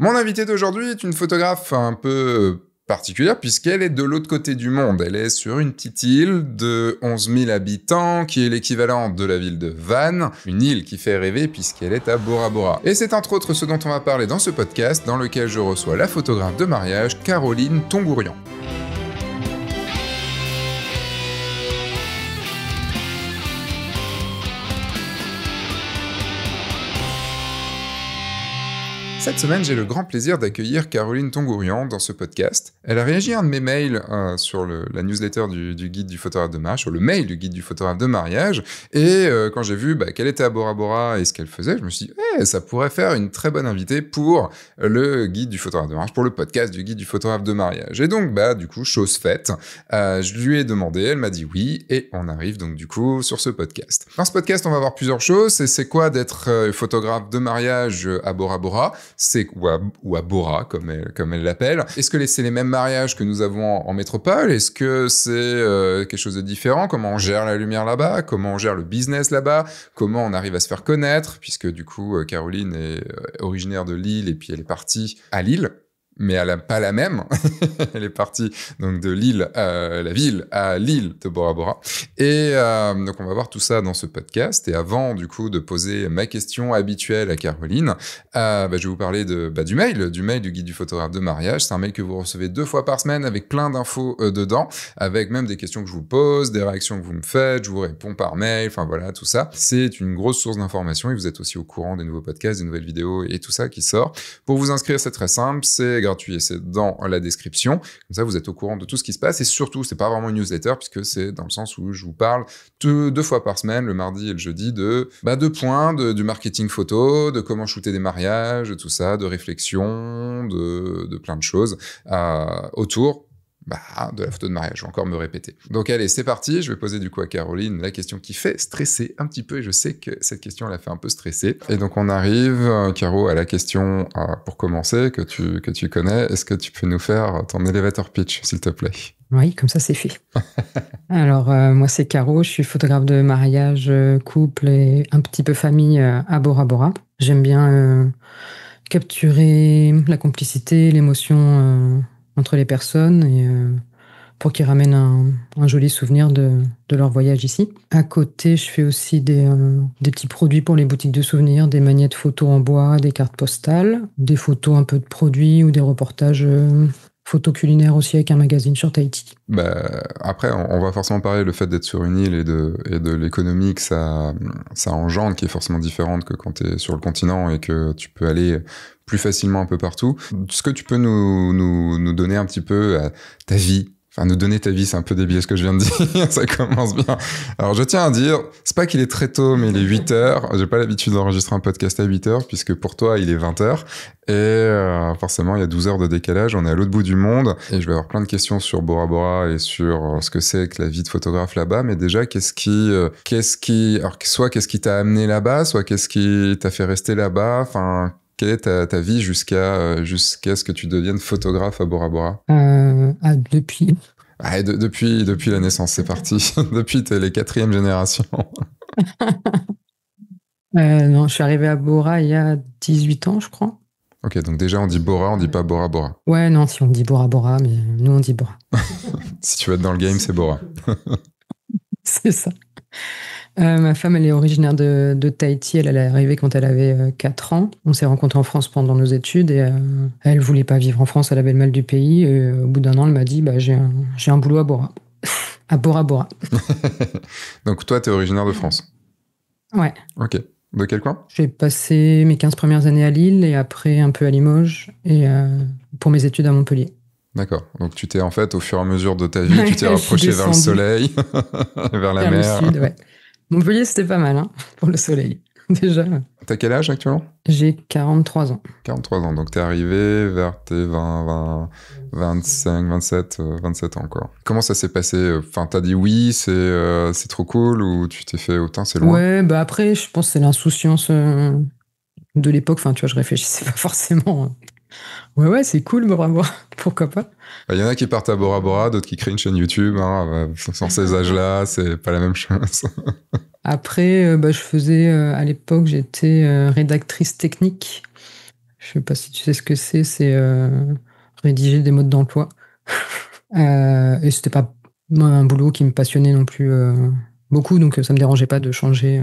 Mon invitée d'aujourd'hui est une photographe un peu particulière puisqu'elle est de l'autre côté du monde. Elle est sur une petite île de 11 000 habitants qui est l'équivalent de la ville de Vannes, une île qui fait rêver puisqu'elle est à Bora Bora. Et c'est entre autres ce dont on va parler dans ce podcast dans lequel je reçois la photographe de mariage Caroline Tongourian. Cette semaine, j'ai le grand plaisir d'accueillir Caroline Tongourian dans ce podcast. Elle a réagi à un de mes mails sur la newsletter du guide du photographe de mariage, sur le mail du guide du photographe de mariage. Et quand j'ai vu qu'elle était à Bora Bora et ce qu'elle faisait, je me suis dit, ça pourrait faire une très bonne invitée pour le guide du photographe de mariage, pour le podcast du guide du photographe de mariage. Et donc, du coup, chose faite, je lui ai demandé, elle m'a dit oui, et on arrive donc du coup sur ce podcast. Dans ce podcast, on va voir plusieurs choses. C'est quoi d'être photographe de mariage à Bora Bora? Ou à Bora, comme elle l'appelle. Est-ce que c'est les mêmes mariages que nous avons en métropole? Est-ce que c'est quelque chose de différent? Comment on gère la lumière là-bas? Comment on gère le business là-bas? Comment on arrive à se faire connaître? Puisque du coup, Caroline est originaire de Lille et puis elle est partie à Lille. Mais elle n'a pas la même. Elle est partie donc de Lille, la ville, à l'île de Bora Bora. Et donc on va voir tout ça dans ce podcast. Et avant du coup de poser ma question habituelle à Caroline, je vais vous parler du mail du guide du photographe de mariage. C'est un mail que vous recevez 2 fois par semaine avec plein d'infos dedans, avec même des questions que je vous pose, des réactions que vous me faites, je vous réponds par mail, enfin voilà, tout ça. C'est une grosse source d'information et vous êtes aussi au courant des nouveaux podcasts, des nouvelles vidéos et tout ça qui sort. Pour vous inscrire, c'est très simple, c'est gratuit et c'est dans la description. Comme ça, vous êtes au courant de tout ce qui se passe. Et surtout, c'est pas vraiment une newsletter puisque c'est dans le sens où je vous parle 2 fois par semaine, le mardi et le jeudi, de points, du marketing photo, de comment shooter des mariages, de tout ça, de réflexion, de plein de choses autour de la photo de mariage. Je vais encore me répéter. Donc allez, c'est parti. Je vais poser du coup à Caroline la question qui fait stresser un petit peu et je sais que cette question l'a fait un peu stresser. Et donc on arrive, Caro, à la question pour commencer que tu connais. Est-ce que tu peux nous faire ton elevator pitch, s'il te plaît? Oui, comme ça c'est fait. Alors moi c'est Caro, je suis photographe de mariage, couple et un petit peu famille à Bora Bora. J'aime bien capturer la complicité, l'émotion entre les personnes et pour qu'ils ramènent un joli souvenir de leur voyage ici. À côté, je fais aussi des petits produits pour les boutiques de souvenirs, des magnettes photos en bois, des cartes postales, des photos un peu de produits ou des reportages photos culinaires aussi avec un magazine sur Tahiti. Après, on va forcément parler le fait d'être sur une île et de l'économie que ça engendre, qui est forcément différente que quand tu es sur le continent et que tu peux aller plus facilement un peu partout. Est-ce que tu peux nous donner un petit peu ta vie? Enfin, nous donner ta vie, c'est un peu débile ce que je viens de dire, ça commence bien. Alors, je tiens à dire, c'est pas qu'il est très tôt, mais il est 8h. J'ai pas l'habitude d'enregistrer un podcast à 8h, puisque pour toi, il est 20h. Et forcément, il y a 12 heures de décalage, on est à l'autre bout du monde. Et je vais avoir plein de questions sur Bora Bora et sur ce que c'est que la vie de photographe là-bas. Mais déjà, qu'est-ce qui t'a amené là-bas, soit qu'est-ce qui t'a fait rester là-bas, enfin... Quelle est ta vie jusqu'à ce que tu deviennes photographe à Bora Bora? Depuis. Depuis la naissance, c'est parti. Depuis, t'es les 4e génération. Non, je suis arrivée à Bora il y a 18 ans, je crois. Ok, donc déjà on dit Bora, on dit pas Bora Bora. Ouais, non, si on dit Bora Bora, mais nous on dit Bora. Si tu veux être dans le game, c'est Bora. C'est ça. Ma femme, elle est originaire de Tahiti. Elle est arrivée quand elle avait 4 ans. On s'est rencontrés en France pendant nos études et elle voulait pas vivre en France. Elle avait le mal du pays. Et au bout d'1 an, elle m'a dit j'ai un boulot à Bora. À Bora Bora. Donc toi, t'es originaire de France? Ouais. Ok. De quel coin? J'ai passé mes 15 premières années à Lille et après un peu à Limoges et pour mes études à Montpellier. D'accord. Donc tu t'es en fait, au fur et à mesure de ta vie, tu t'es rapproché vers le soleil, vers la mer. Le sud, ouais. Montpellier, c'était pas mal, pour le soleil, déjà. T'as quel âge actuellement? J'ai 43 ans. 43 ans, donc t'es arrivé vers tes 25, 27 ans, quoi. Comment ça s'est passé? Enfin, t'as dit oui, c'est trop cool, ou tu t'es fait, autant c'est loin? Ouais, après, je pense que c'est l'insouciance de l'époque. Enfin, tu vois, je réfléchissais pas forcément. Ouais, c'est cool, Bora Bora. Pourquoi pas? Il y en a qui partent à Bora Bora, d'autres qui créent une chaîne YouTube. Sans ces âges-là, c'est pas la même chose. Après, je faisais, à l'époque, j'étais rédactrice technique. Je sais pas si tu sais ce que c'est rédiger des modes d'emploi. Et c'était pas un boulot qui me passionnait non plus beaucoup, donc ça me dérangeait pas de changer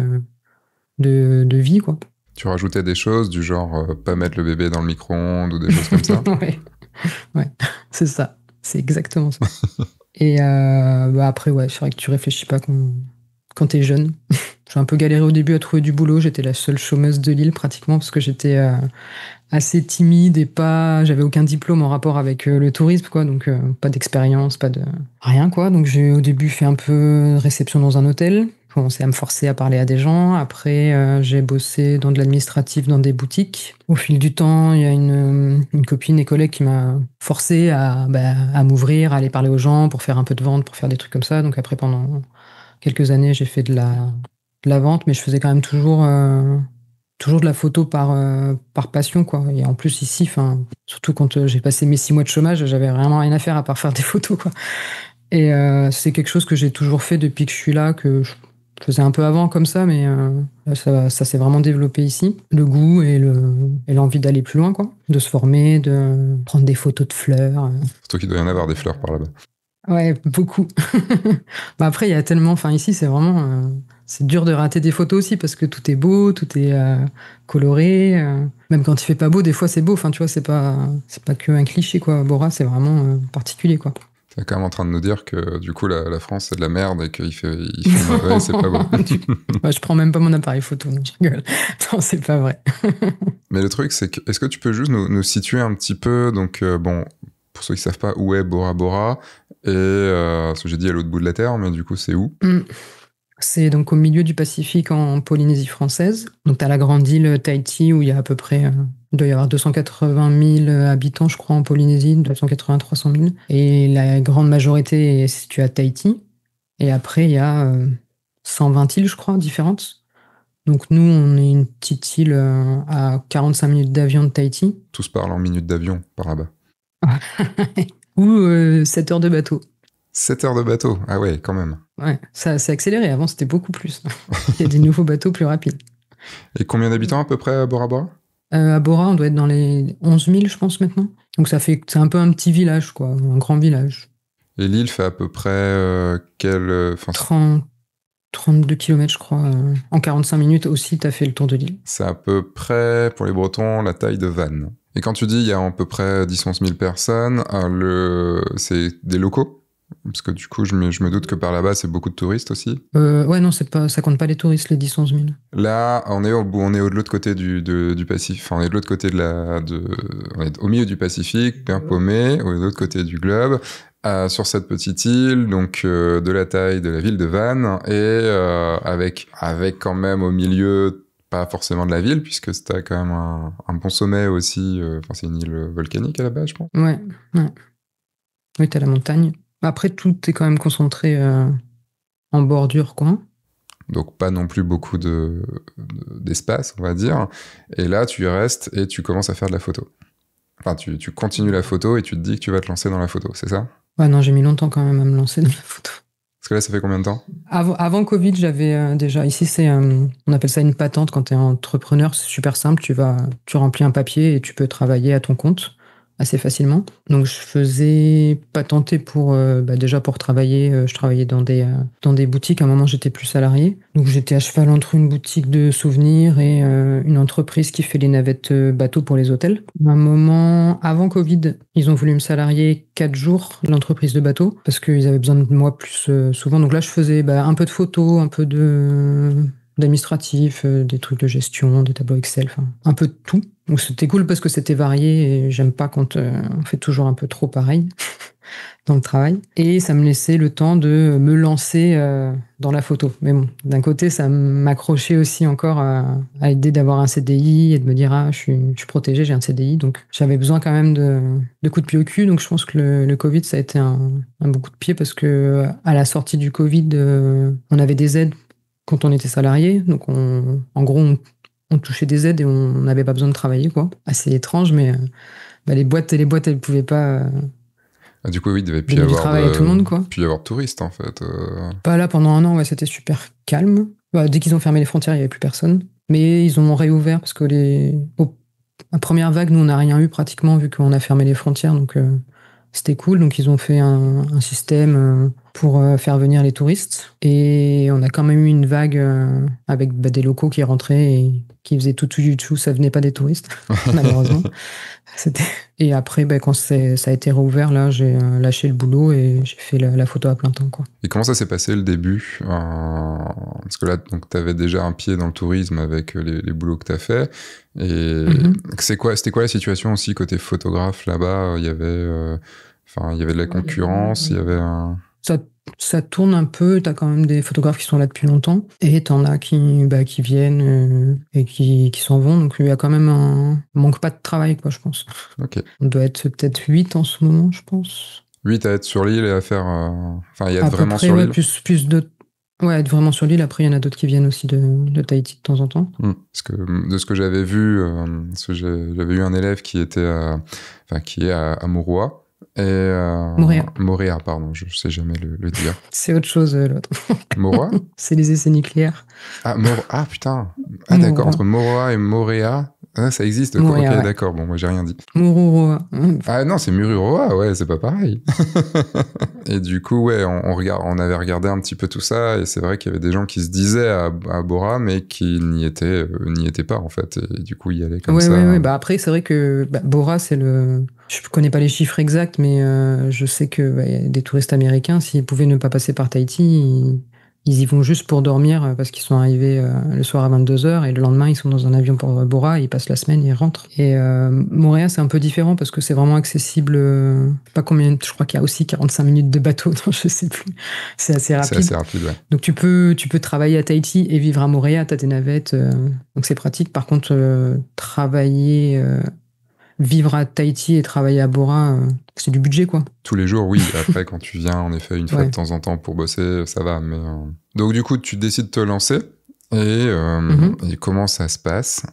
de vie, quoi. Tu rajoutais des choses du genre pas mettre le bébé dans le micro-ondes ou des choses comme ça? Ouais, c'est ça. C'est exactement ça. Et après, ouais, c'est vrai que tu réfléchis pas quand t'es jeune. J'ai un peu galéré au début à trouver du boulot. J'étais la seule chômeuse de l'île pratiquement parce que j'étais assez timide et j'avais aucun diplôme en rapport avec le tourisme, quoi. Donc pas d'expérience, pas de rien, quoi. Donc j'ai au début fait un peu de réception dans un hôtel. J'ai commencé à me forcer à parler à des gens. Après, j'ai bossé dans de l'administratif dans des boutiques. Au fil du temps, il y a une copine et collègue qui m'a forcé à m'ouvrir, à aller parler aux gens pour faire un peu de vente, pour faire des trucs comme ça. Donc après, pendant quelques années, j'ai fait de la vente, mais je faisais quand même toujours de la photo par passion, quoi. Et en plus, ici, surtout quand j'ai passé mes 6 mois de chômage, j'avais vraiment rien à faire à part faire des photos, quoi. Et c'est quelque chose que j'ai toujours fait depuis que je suis là, que je faisais un peu avant comme ça, mais ça s'est vraiment développé ici. Le goût et l'envie d'aller plus loin, quoi. De se former, de prendre des photos de fleurs. Surtout qu'il doit y en avoir des fleurs par là-bas. Ouais, beaucoup. Après, il y a tellement... Enfin, ici, c'est vraiment... c'est dur de rater des photos aussi parce que tout est beau, tout est coloré. Même quand il fait pas beau, des fois, c'est beau. Enfin, tu vois, c'est pas que un cliché, quoi. Bora, c'est vraiment particulier, quoi. T'es quand même en train de nous dire que, du coup, la France, c'est de la merde et qu'il fait mauvais, c'est pas beau. Je prends même pas mon appareil photo, non, je rigole. Non, c'est pas vrai. Mais le truc, c'est que... Est-ce que tu peux juste nous situer un petit peu, donc, bon... Pour ceux qui savent pas où est Bora Bora, et ce que j'ai dit à l'autre bout de la Terre, mais du coup c'est où? C'est donc au milieu du Pacifique en Polynésie française. Donc tu as la grande île Tahiti où il y a à peu près, il doit y avoir 280 000 habitants je crois en Polynésie, 280-300 000. Et la grande majorité est située à Tahiti. Et après il y a 120 îles je crois différentes. Donc nous on est une petite île à 45 minutes d'avion de Tahiti. Tous parlent en minutes d'avion par là-bas. Ou 7 heures de bateau. 7 heures de bateau, ah ouais, quand même. Ouais, ça s'est accéléré. Avant, c'était beaucoup plus. Il y a des nouveaux bateaux plus rapides. Et combien d'habitants à peu près à Bora Bora? À Bora, on doit être dans les 11 000, je pense, maintenant. Donc c'est un peu un petit village, quoi. Un grand village. Et l'île fait à peu près 32 km, je crois. En 45 minutes aussi, t'as fait le tour de l'île. C'est à peu près, pour les Bretons, la taille de Vannes. Et quand tu dis il y a à peu près 10-11 000 personnes, c'est des locaux? Parce que du coup, je me doute que par là-bas, c'est beaucoup de touristes aussi. Ouais, non, ça compte pas les touristes, les 10-11 000. Là, on est de l'autre côté du Pacifique. Enfin, on est de l'autre côté on est au milieu du Pacifique, bien paumé, on est de l'autre côté du globe, sur cette petite île, donc de la taille de la ville de Vannes, et avec quand même au milieu, pas forcément de la ville, puisque c'était quand même un bon sommet aussi. C'est une île volcanique à la base, je pense. Ouais. Oui, t'as la montagne. Après, tout est quand même concentré en bordure, quoi. Donc pas non plus beaucoup d'espace, on va dire. Et là, tu y restes et tu commences à faire de la photo. Enfin, tu continues la photo et tu te dis que tu vas te lancer dans la photo, c'est ça? Ouais, non, j'ai mis longtemps quand même à me lancer dans la photo. Parce que là, ça fait combien de temps? Avant Covid, j'avais déjà... Ici, on appelle ça une patente quand tu es entrepreneur. C'est super simple. Tu remplis un papier et tu peux travailler à ton compte assez facilement. Donc, je faisais patenter déjà pour travailler. Je travaillais dans des boutiques. À un moment, j'étais plus salarié. Donc, j'étais à cheval entre une boutique de souvenirs et une entreprise qui fait les navettes bateaux pour les hôtels. À un moment, avant Covid, ils ont voulu me salarier 4 jours, l'entreprise de bateaux, parce qu'ils avaient besoin de moi plus souvent. Donc là, je faisais un peu de photos, un peu d'administratif, des trucs de gestion, des tableaux Excel, un peu de tout. Donc c'était cool parce que c'était varié et j'aime pas quand on fait toujours un peu trop pareil dans le travail. Et ça me laissait le temps de me lancer dans la photo. Mais bon, d'un côté, ça m'accrochait aussi encore à l'idée d'avoir un CDI et de me dire je suis protégé, j'ai un CDI. Donc j'avais besoin quand même de coups de pied au cul. Donc je pense que le Covid, ça a été un bon coup de pied parce que à la sortie du Covid, on avait des aides quand on était salarié. Donc en gros, on touchait des aides et on n'avait pas besoin de travailler, quoi. Assez étrange, mais les boîtes, elles pouvaient pas... du coup, oui, il devait plus y avoir tout le monde, quoi. Puis y avoir de touristes, en fait. Pas là, pendant un an, ouais, c'était super calme. Dès qu'ils ont fermé les frontières, il n'y avait plus personne. Mais ils ont réouvert parce que la première vague, nous, on n'a rien eu pratiquement vu qu'on a fermé les frontières, donc c'était cool. Donc ils ont fait un système pour faire venir les touristes. Et on a quand même eu une vague avec des locaux qui rentraient et qui faisaient tout du tout. Ça venait pas des touristes, malheureusement. Et après, quand ça a été rouvert, là, j'ai lâché le boulot et j'ai fait la photo à plein temps, quoi. Et comment ça s'est passé le début parce que là, donc, tu avais déjà un pied dans le tourisme avec les boulots que tu as fait. Et c'était quoi la situation aussi côté photographe là-bas? Il y avait de la concurrence, il y avait un... Ça tourne un peu, t'as quand même des photographes qui sont là depuis longtemps, et t'en as qui viennent et qui s'en vont, donc il y a quand même manque pas de travail, quoi, je pense. Ok. On doit être peut-être 8 en ce moment, je pense. 8 à être sur l'île et à faire... et être à vraiment près, sur l'île. plus de... Ouais, être vraiment sur l'île. Après, il y en a d'autres qui viennent aussi de Tahiti de temps en temps. Parce que de ce que j'avais vu, j'avais eu un élève qui était qui est à Mouroua. Et Moorea, pardon, je sais jamais le dire. C'est autre chose, l'autre. Mouroua? C'est les essais nucléaires. Ah putain. Ah d'accord, entre Mouroua et Moorea. Ah, ça existe, quoi. Moorea, ok, ouais. D'accord, bon, moi j'ai rien dit. Mururoa. Ah non, c'est Mururoa, ouais, c'est pas pareil. Et du coup, ouais, on avait regardé un petit peu tout ça, et c'est vrai qu'il y avait des gens qui se disaient à Bora, mais qui n'y étaient pas, en fait, et du coup, y allaient comme ça. Ouais. Après, c'est vrai que Bora, c'est le... Je connais pas les chiffres exacts, mais je sais que y a des touristes américains, s'ils pouvaient ne pas passer par Tahiti, ils y vont juste pour dormir parce qu'ils sont arrivés le soir à 22h et le lendemain, ils sont dans un avion pour Bora, ils passent la semaine, ils rentrent. Et Moorea, c'est un peu différent parce que c'est vraiment accessible. Je sais pas combien, je crois qu'il y a aussi 45 minutes de bateau, non, je sais plus. C'est assez rapide. C'est assez rapide, ouais. Donc tu peux travailler à Tahiti et vivre à Moorea, t'as tes navettes, donc c'est pratique. Par contre, vivre à Tahiti et travailler à Bora, c'est du budget, quoi. Tous les jours, oui. Après, quand tu viens, en effet, une fois de temps en temps pour bosser, ça va. Mais donc, du coup, tu décides de te lancer. Et comment ça se passe?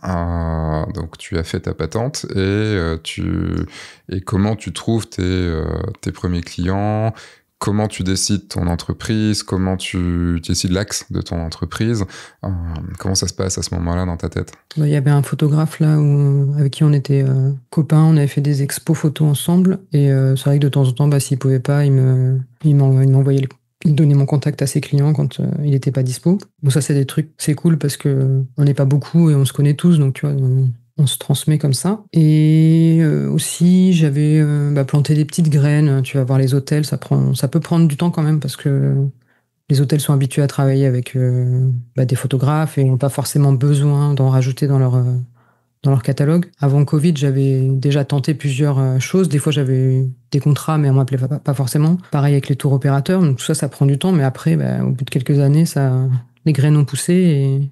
Donc, tu as fait ta patente et comment tu trouves tes premiers clients? Comment tu décides ton entreprise? Comment tu décides l'axe de ton entreprise? Comment ça se passe à ce moment-là dans ta tête? Il y avait un photographe là avec qui on était copains, on avait fait des expos photos ensemble, et c'est vrai que de temps en temps, s'il pouvait pas, il m'envoyait il donnait mon contact à ses clients quand il était pas dispo. Donc ça, c'est des trucs, c'est cool parce que on n'est pas beaucoup et on se connaît tous, donc tu vois, on se transmet comme ça. Et aussi, j'avais planté des petites graines. Tu vas voir les hôtels, ça peut prendre du temps quand même parce que les hôtels sont habitués à travailler avec des photographes et n'ont pas forcément besoin d'en rajouter dans leur catalogue. Avant Covid, j'avais déjà tenté plusieurs choses. Des fois, j'avais des contrats, mais on m'appelait pas forcément. Pareil avec les tours opérateurs. Donc tout ça prend du temps. Mais après, au bout de quelques années, les graines ont poussé et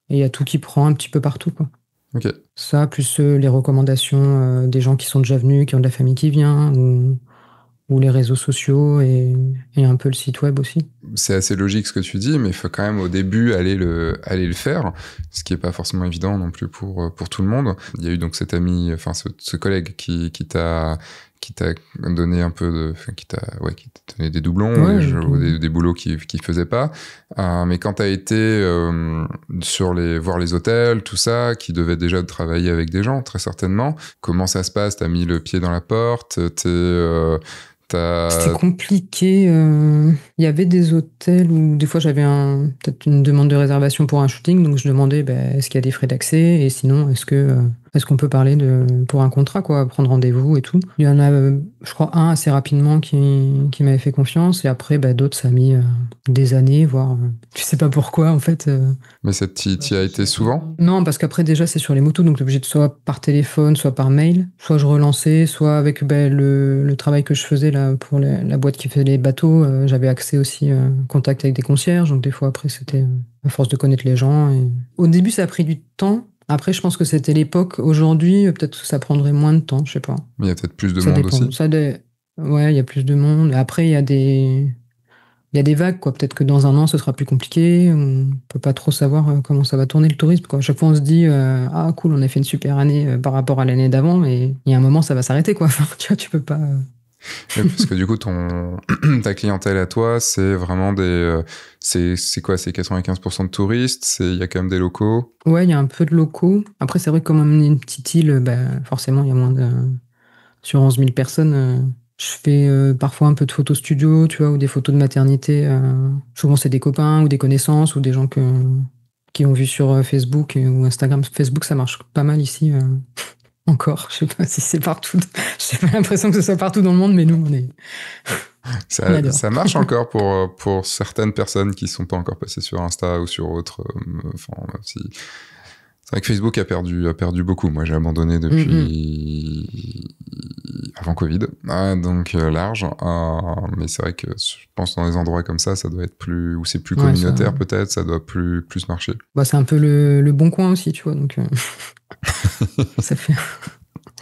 il y a tout qui prend un petit peu partout, quoi. Ok. Ça, plus les recommandations des gens qui sont déjà venus, qui ont de la famille qui vient, ou les réseaux sociaux et un peu le site web aussi. C'est assez logique ce que tu dis, mais il faut quand même au début aller le faire, ce qui est pas forcément évident non plus pour tout le monde. Il y a eu donc cet ami, ce collègue qui t'a donné un peu qui t'a donné des doublons, des boulots qu'il faisait pas. Mais quand t'as été voir les hôtels, tout ça, qui devait déjà travailler avec des gens, très certainement. Comment ça se passe? T'as mis le pied dans la porte? C'était compliqué. Il y avait des hôtels où des fois j'avais peut-être une demande de réservation pour un shooting, donc je demandais est-ce qu'il y a des frais d'accès, et sinon est-ce qu'on peut parler pour un contrat, quoi, prendre rendez-vous et tout. Il y en a, je crois, un assez rapidement qui m'avait fait confiance, et après d'autres ça a mis des années, voire je sais pas pourquoi en fait. Mais t'y as été souvent? Non, parce qu'après déjà c'est sur les motos, donc t'es obligé de soit par téléphone, soit par mail, soit je relançais, soit avec le travail que je faisais là pour la boîte qui fait les bateaux, j'avais accès aussi contact avec des concierges, donc des fois après c'était à force de connaître les gens. Et... Au début ça a pris du temps. Après, je pense que c'était l'époque. Aujourd'hui, peut-être que ça prendrait moins de temps, je sais pas. Mais il y a peut-être plus de monde aussi. Ouais, il y a plus de monde. Après, il y a des vagues, quoi. Peut-être que dans un an, ce sera plus compliqué. On peut pas trop savoir comment ça va tourner le tourisme, quoi. À chaque fois, on se dit ah cool, on a fait une super année par rapport à l'année d'avant, mais il y a un moment, ça va s'arrêter, quoi. Enfin, tu vois, tu peux pas. Ouais, parce que du coup, ta clientèle à toi, c'est vraiment c'est quoi? C'est 95% de touristes? Il y a quand même des locaux? Ouais, il y a un peu de locaux. Après, c'est vrai que comme on est une petite île, bah, forcément, il y a moins de... Sur 11 000 personnes, je fais parfois un peu de photos studio, tu vois, ou des photos de maternité. Souvent, c'est des copains ou des connaissances ou des gens qui ont vu sur Facebook ou Instagram. Facebook, ça marche pas mal ici. Encore, je sais pas si c'est partout. J'ai pas l'impression que ce soit partout dans le monde, mais nous, on adore. Ça marche encore pour certaines personnes qui sont pas encore passées sur Insta ou sur autre. Enfin, c'est vrai que Facebook a perdu beaucoup. Moi, j'ai abandonné depuis avant Covid, donc large. Mais c'est vrai que je pense dans des endroits comme ça doit être plus, où c'est plus communautaire peut-être, ça doit plus marcher. Bah, c'est un peu le bon coin aussi, tu vois. Donc ça fait.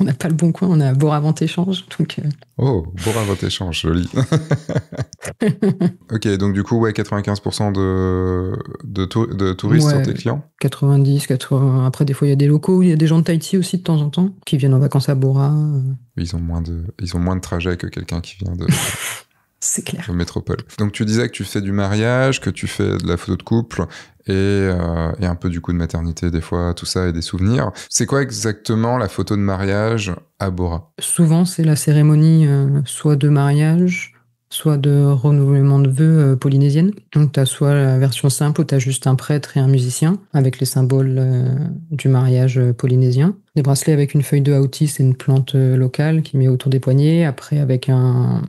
On n'a pas le bon coin, on a Boravante Échange. Donc, Oh, Boravante Échange, joli. Ok, donc du coup, ouais, 95% de touristes sur tes clients? 90, 80. Après, des fois, il y a des locaux, il y a des gens de Tahiti aussi de temps en temps qui viennent en vacances à Bora. Ils ont moins de trajets que quelqu'un qui vient de... C'est clair. De métropole. Donc tu disais que tu fais du mariage, que tu fais de la photo de couple et un peu du coup de maternité des fois, tout ça et des souvenirs. C'est quoi exactement la photo de mariage à Bora? Souvent, c'est la cérémonie soit de mariage, soit de renouvellement de vœux polynésienne. Donc tu as soit la version simple où tu as juste un prêtre et un musicien avec les symboles du mariage polynésien. Des bracelets avec une feuille de haoutis et une plante locale qui met autour des poignets. Après, avec un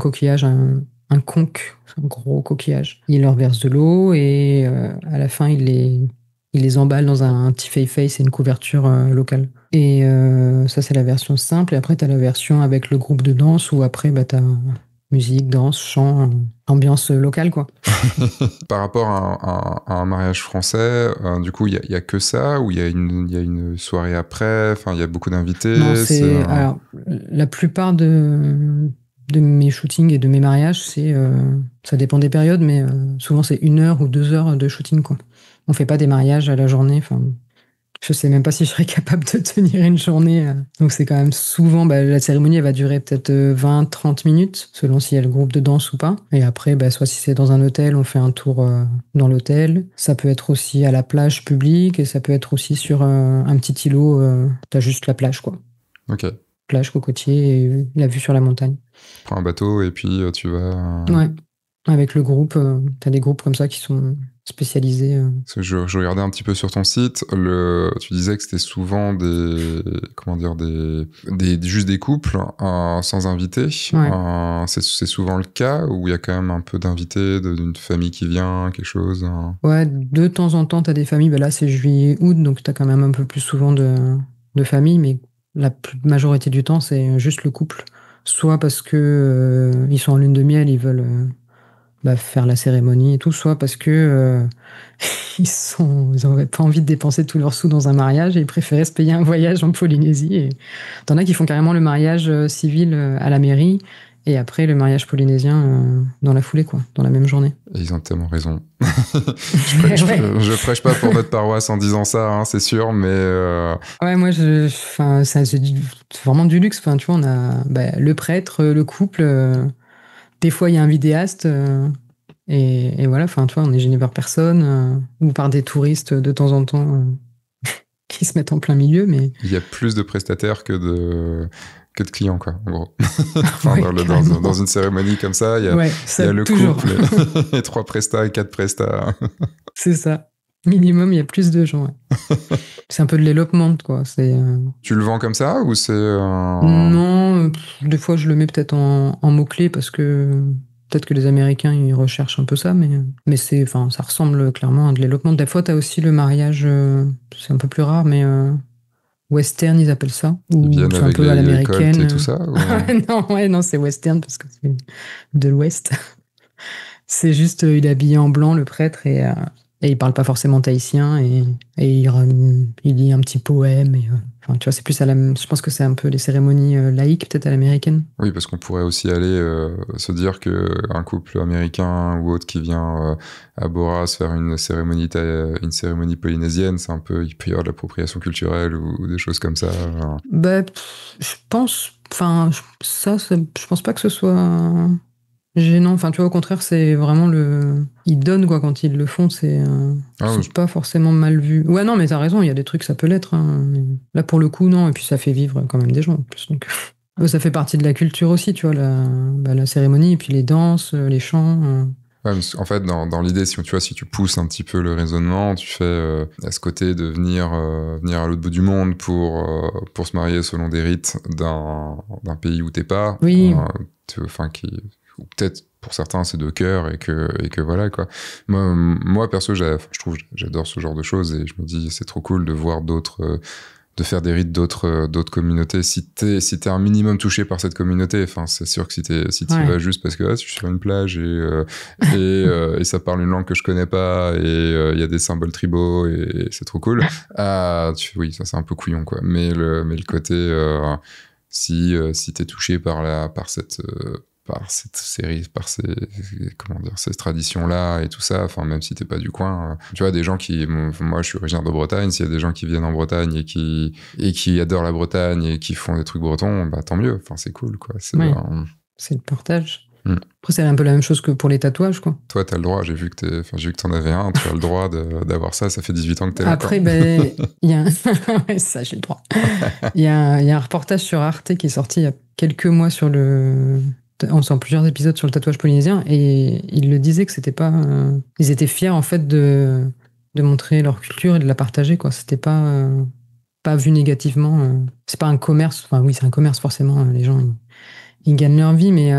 coquillage, un conque, un gros coquillage. Il leur verse de l'eau et à la fin, il les emballe dans un petit face et une couverture locale. Et ça, c'est la version simple. Et après, tu as la version avec le groupe de danse où après, bah, tu as musique, danse, chant, ambiance locale, quoi. Par rapport à un mariage français, du coup, il y a que ça ou il y a une soirée après? Enfin, il y a beaucoup d'invités? Non, alors, la plupart de mes shootings et de mes mariages, ça dépend des périodes, mais souvent c'est 1 heure ou 2 heures de shooting, quoi. On fait pas des mariages à la journée. Enfin, je sais même pas si je serais capable de tenir une journée. Donc c'est quand même souvent, la cérémonie elle va durer peut-être 20-30 minutes, selon s'il y a le groupe de danse ou pas. Et après, soit si c'est dans un hôtel, on fait un tour dans l'hôtel. Ça peut être aussi à la plage publique et ça peut être aussi sur un petit îlot. T'as juste la plage, quoi. Ok. Plage, cocotier et la vue sur la montagne. Prends un bateau et puis tu vas... Ouais, avec le groupe, t'as des groupes comme ça qui sont spécialisés. Parce que je regardais un petit peu sur ton site, tu disais que c'était souvent juste des couples sans invités. Ouais. C'est souvent le cas où il y a quand même un peu d'invités, d'une famille qui vient, quelque chose. Ouais, de temps en temps, t'as des familles. Là, c'est juillet-août, donc t'as quand même un peu plus souvent de familles, mais la majorité du temps, c'est juste le couple. Soit parce que ils sont en lune de miel, ils veulent faire la cérémonie et tout, soit parce que ils n'avaient pas envie de dépenser tous leurs sous dans un mariage et ils préféraient se payer un voyage en Polynésie. Et t'en as qui font carrément le mariage civil à la mairie et après le mariage polynésien dans la foulée, quoi, dans la même journée. Et ils ont tellement raison. je prêche pas pour notre paroisse en disant ça, hein, c'est sûr, mais... Ouais, moi, c'est vraiment du luxe. Enfin, tu vois, on a le prêtre, le couple. Des fois, il y a un vidéaste. Et voilà, enfin, tu vois, on est gêné par personne ou par des touristes de temps en temps qui se mettent en plein milieu. Mais il y a plus de prestataires que de clients, quoi, en gros. Enfin, ouais, dans une cérémonie comme ça, il y a le toujours. couple et 3 prestats et 4 prestats. C'est ça. Minimum, il y a plus de gens. Ouais. C'est un peu de l'élopement, quoi. Tu le vends comme ça ou c'est... Non, des fois, je le mets peut-être en mots-clés parce que peut-être que les Américains, ils recherchent un peu ça, mais ça ressemble clairement à de l'élopement. Des fois, tu as aussi le mariage, c'est un peu plus rare, mais western, ils appellent ça. Ils viennent c'est avec un peu à l'américaine. Et tout ça ou... non, c'est western parce que c'est de l'ouest. C'est juste, il est habillé en blanc, le prêtre, et il parle pas forcément tahitien, et il lit un petit poème, et tu vois, c'est plus je pense que c'est un peu les cérémonies laïques, peut-être à l'américaine. Oui, parce qu'on pourrait aussi aller se dire qu'un couple américain ou autre qui vient à Bora se faire une cérémonie polynésienne, il peut y avoir de l'appropriation culturelle ou des choses comme ça. Je pense, Enfin, je pense pas que ce soit gênant. Enfin, tu vois, au contraire, c'est vraiment ils donnent, quoi, quand ils le font, c'est pas forcément mal vu. Ouais, non, mais t'as raison, il y a des trucs, ça peut l'être. Hein. Là, pour le coup, non. Et puis, ça fait vivre quand même des gens, en plus. Donc, ça fait partie de la culture aussi, tu vois, la cérémonie, et puis les danses, les chants. Ouais, en fait, dans l'idée, si tu pousses un petit peu le raisonnement, tu fais à ce côté de venir à l'autre bout du monde pour se marier selon des rites d'un pays où t'es pas. Oui. Ou peut-être pour certains c'est de cœur et que voilà quoi. Moi perso, j'adore ce genre de choses et je me dis c'est trop cool de voir d'autres. De faire des rites d'autres communautés. Si t'es un minimum touché par cette communauté, enfin, c'est sûr que si tu vas juste parce que je suis sur une plage et ça parle une langue que je connais pas et il y a des symboles tribaux et c'est trop cool. Oui, ça c'est un peu couillon quoi. Mais le côté si t'es touché par cette série, par ces traditions-là et tout ça, enfin, même si t'es pas du coin, tu vois, des gens moi, je suis originaire de Bretagne, s'il y a des gens qui viennent en Bretagne et qui adorent la Bretagne et qui font des trucs bretons, bah, tant mieux, enfin, c'est cool, quoi. C'est le partage. Après, c'est un peu la même chose que pour les tatouages, quoi. Toi, t'as le droit, j'ai vu que t'en avais un, tu as le droit d'avoir ça fait 18 ans que t'es là. Après, il y a ouais, ça, j'ai le droit. Il y a un reportage sur Arte qui est sorti il y a quelques mois on sent plusieurs épisodes sur le tatouage polynésien et ils le disaient que c'était pas. Ils étaient fiers en fait de montrer leur culture et de la partager, quoi. C'était pas vu négativement. C'est pas un commerce. Enfin oui, c'est un commerce forcément. Les gens ils gagnent leur vie, mais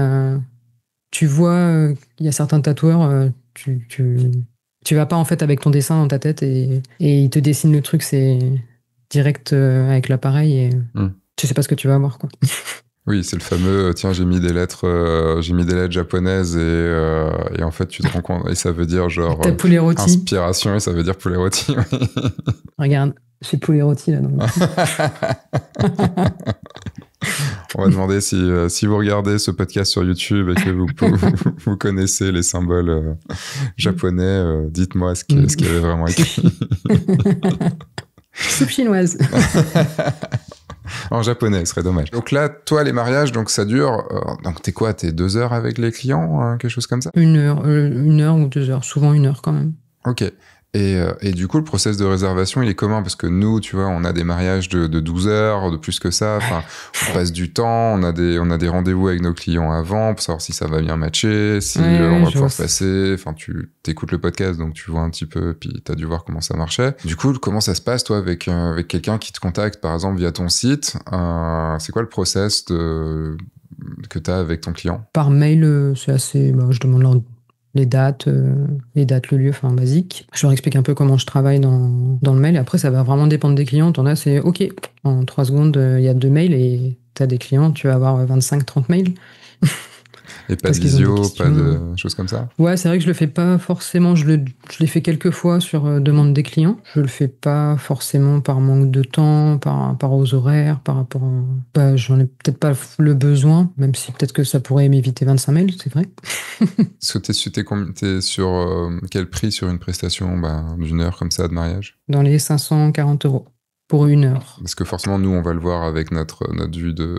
tu vois, il y a certains tatoueurs, tu vas pas en fait avec ton dessin dans ta tête et ils te dessinent le truc, c'est direct avec l'appareil et tu sais pas ce que tu vas avoir, quoi. Oui, c'est le fameux tiens, j'ai mis des lettres japonaises et en fait tu te rends compte et ça veut dire genre poulet rôti. Inspiration et ça veut dire poulet rôti. Regarde, j'ai poulet rôti là. On va demander si vous regardez ce podcast sur YouTube et que vous connaissez les symboles japonais, dites-moi ce qu'il y avait vraiment écrit. Soupe chinoise. En japonais, ce serait dommage. Donc là, toi, les mariages, donc ça dure. Donc t'es 2 heures avec les clients, quelque chose comme ça? 1 heure ou 2 heures, souvent 1 heure quand même. Ok. Et du coup, le process de réservation, il est comment? Parce que nous, tu vois, on a des mariages de 12 heures, de plus que ça. Enfin, on passe du temps, on a des rendez-vous avec nos clients avant pour savoir si ça va bien matcher, si on va pouvoir passer. Enfin, tu t'écoutes le podcast, donc tu vois un petit peu, puis t'as dû voir comment ça marchait. Du coup, comment ça se passe, toi, avec quelqu'un qui te contacte, par exemple, via ton site? C'est quoi le process que t'as avec ton client? Par mail, c'est assez... je demande les dates, le lieu, enfin basique. Je leur explique un peu comment je travaille dans le mail. Et après, ça va vraiment dépendre des clients. T'en as, c'est OK. En 3 secondes, il y a 2 mails et t'as des clients, tu vas avoir 25-30 mails. Et pas de visio, pas de choses comme ça? Ouais, c'est vrai que je le fais pas forcément. Je l'ai fait quelques fois sur demande des clients. Je le fais pas forcément par manque de temps, par rapport aux horaires, par rapport j'en ai peut-être pas le besoin, même si peut-être que ça pourrait m'éviter 25 mails, c'est vrai. Est-ce que t'es sur quel prix sur une prestation d'1 heure comme ça de mariage? Dans les 540 € pour 1 heure. Parce que forcément, nous, on va le voir avec notre vue de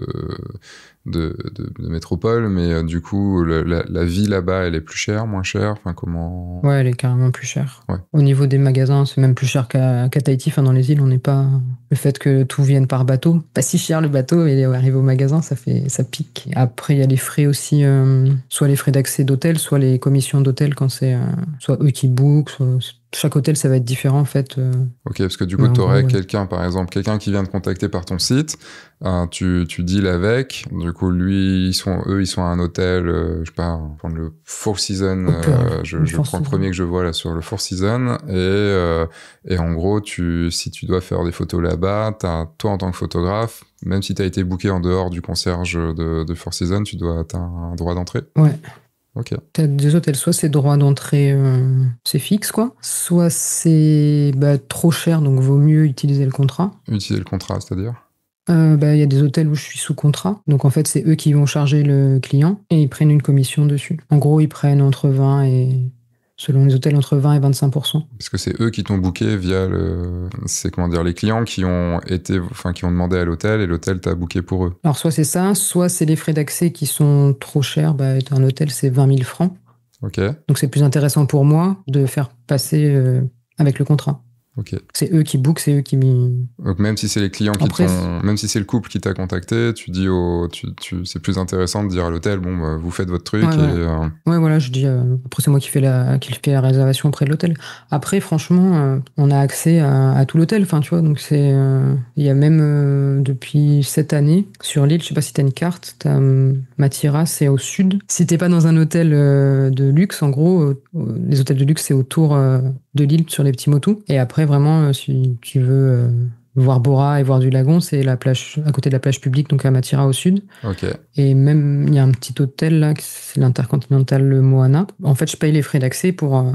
métropole, mais du coup, la vie là-bas, elle est plus chère, moins chère? Enfin, comment? Ouais, elle est carrément plus chère. Ouais. Au niveau des magasins, c'est même plus cher qu'à Tahiti. Enfin, dans les îles, on n'est pas... Le fait que tout vienne par bateau, pas si cher le bateau, et arriver au magasin, ça pique. Après, il y a les frais aussi, soit les frais d'accès d'hôtel, soit les commissions d'hôtel quand c'est... soit eux qui bookent, soit... Chaque hôtel, ça va être différent, en fait. Ok, parce que du coup, tu aurais quelqu'un, par exemple, quelqu'un qui vient te contacter par ton site, tu deals avec, du coup, eux, ils sont à un hôtel, je sais pas, on va prendre le Four Seasons, je prends le premier que je vois là sur le Four Seasons, et en gros, si tu dois faire des photos là-bas, toi, en tant que photographe, même si tu as été booké en dehors du concierge de Four Seasons, t'as un droit d'entrée? Ouais. Ok. T'as des hôtels, soit c'est droit d'entrée, c'est fixe, quoi. Soit c'est trop cher, donc vaut mieux utiliser le contrat. Utiliser le contrat, c'est-à-dire? Il y a des hôtels où je suis sous contrat. Donc en fait, c'est eux qui vont charger le client et ils prennent une commission dessus. En gros, ils prennent entre 20 et selon les hôtels, entre 20 et 25%. Parce que c'est eux qui t'ont booké via c'est comment dire, les clients qui ont demandé à l'hôtel et l'hôtel t'a booké pour eux. Alors, soit c'est ça, soit c'est les frais d'accès qui sont trop chers. Bah, un hôtel, c'est 20 000 francs. Ok. Donc, c'est plus intéressant pour moi de faire passer avec le contrat. Ok. C'est eux qui bookent, c'est eux qui Donc même si c'est les clients même si c'est le couple qui t'a contacté, tu dis c'est plus intéressant de dire à l'hôtel, bon, bah, vous faites votre truc. Ouais, voilà, je dis, après c'est moi qui fais la réservation auprès de l'hôtel. Après, franchement, on a accès à tout l'hôtel, enfin, tu vois, donc il y a même, depuis cette année, sur l'île, je sais pas si t'as une carte, Matira, c'est au sud. Si t'es pas dans un hôtel de luxe, en gros, les hôtels de luxe, c'est autour de l'île, sur les petits motus. Et après, vraiment, si tu veux voir Bora et voir du lagon, c'est la plage, à côté de la plage publique, donc à Matira au sud. Ok. Et même, il y a un petit hôtel là, c'est l'Intercontinental Le Moana. En fait, je paye les frais d'accès pour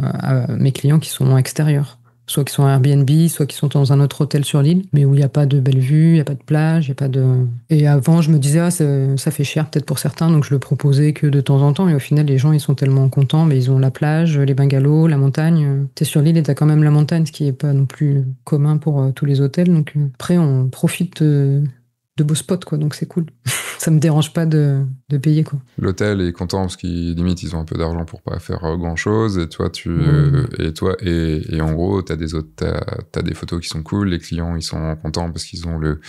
mes clients qui sont extérieurs. Soit qui sont à Airbnb, soit qui sont dans un autre hôtel sur l'île, mais où il n'y a pas de belle vue, il n'y a pas de plage, il n'y a pas de... Et avant, je me disais, ça fait cher peut-être pour certains, donc je le proposais que de temps en temps, et au final, les gens, ils sont tellement contents, mais ils ont la plage, les bungalows, la montagne. T'es sur l'île et t'as quand même la montagne, ce qui n'est pas non plus commun pour tous les hôtels, donc après, on profite de beaux spots, quoi, donc c'est cool. Ça me dérange pas de payer, quoi. L'hôtel est content parce qu'ils limite ils ont un peu d'argent pour pas faire grand chose, et toi et en gros t'as des photos qui sont cool, les clients ils sont contents parce qu'ils ont le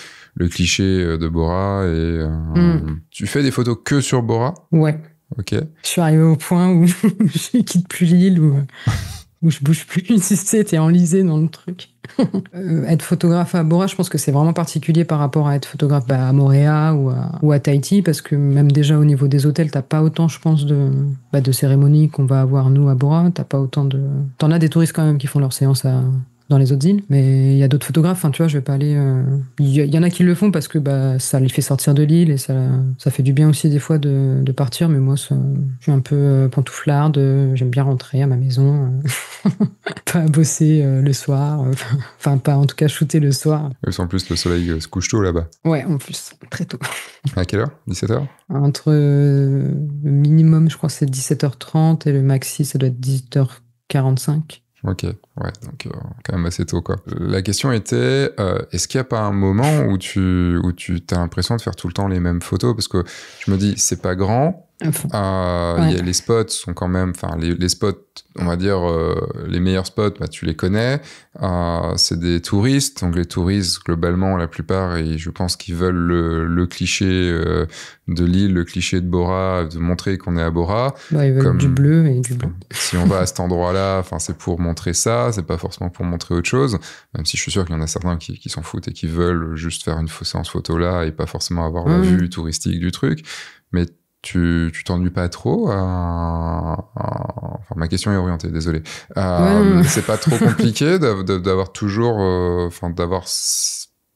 cliché de Bora et tu fais des photos que sur Bora? Ouais. Ok. Je suis arrivé au point où je quitte plus l'île, où je bouge plus, tu sais, t'es enlisé dans le truc. Être photographe à Bora, je pense que c'est vraiment particulier par rapport à être photographe à Moorea ou à Tahiti, parce que même déjà au niveau des hôtels, t'as pas autant, je pense, de cérémonies qu'on va avoir nous à Bora. T'as pas autant de... T'en as des touristes quand même qui font leurs séances dans les autres îles, mais il y a d'autres photographes, enfin, tu vois, je vais pas aller... Il y en a qui le font parce que ça les fait sortir de l'île et ça fait du bien aussi des fois de partir, mais moi, je suis un peu pantouflarde, j'aime bien rentrer à ma maison, pas bosser le soir, enfin, pas en tout cas shooter le soir. Et en plus, le soleil se couche tôt là-bas. Ouais, en plus, très tôt. À quelle heure? 17h? Entre le minimum, je crois, c'est 17h30 et le maxi, ça doit être 18h45. Ok, ouais, donc quand même assez tôt, quoi. La question était, est-ce qu'il n'y a pas un moment où tu as l'impression de faire tout le temps les mêmes photos? Parce que je me dis, c'est pas grand, Ouais. les spots sont quand même, enfin les spots, on va dire les meilleurs spots, bah, tu les connais. C'est des touristes, donc les touristes globalement la plupart, et je pense qu'ils veulent le cliché de l'île, le cliché de Bora, de montrer qu'on est à Bora. Bah, ils veulent du bleu et du blanc. Si on va à cet endroit-là, enfin c'est pour montrer ça, c'est pas forcément pour montrer autre chose. Même si je suis sûr qu'il y en a certains qui s'en foutent et qui veulent juste faire une séance photo là et pas forcément avoir la vue touristique du truc. Mais tu t'ennuies pas trop Enfin, ma question est orientée, désolé. C'est pas trop compliqué d'avoir toujours... d'avoir...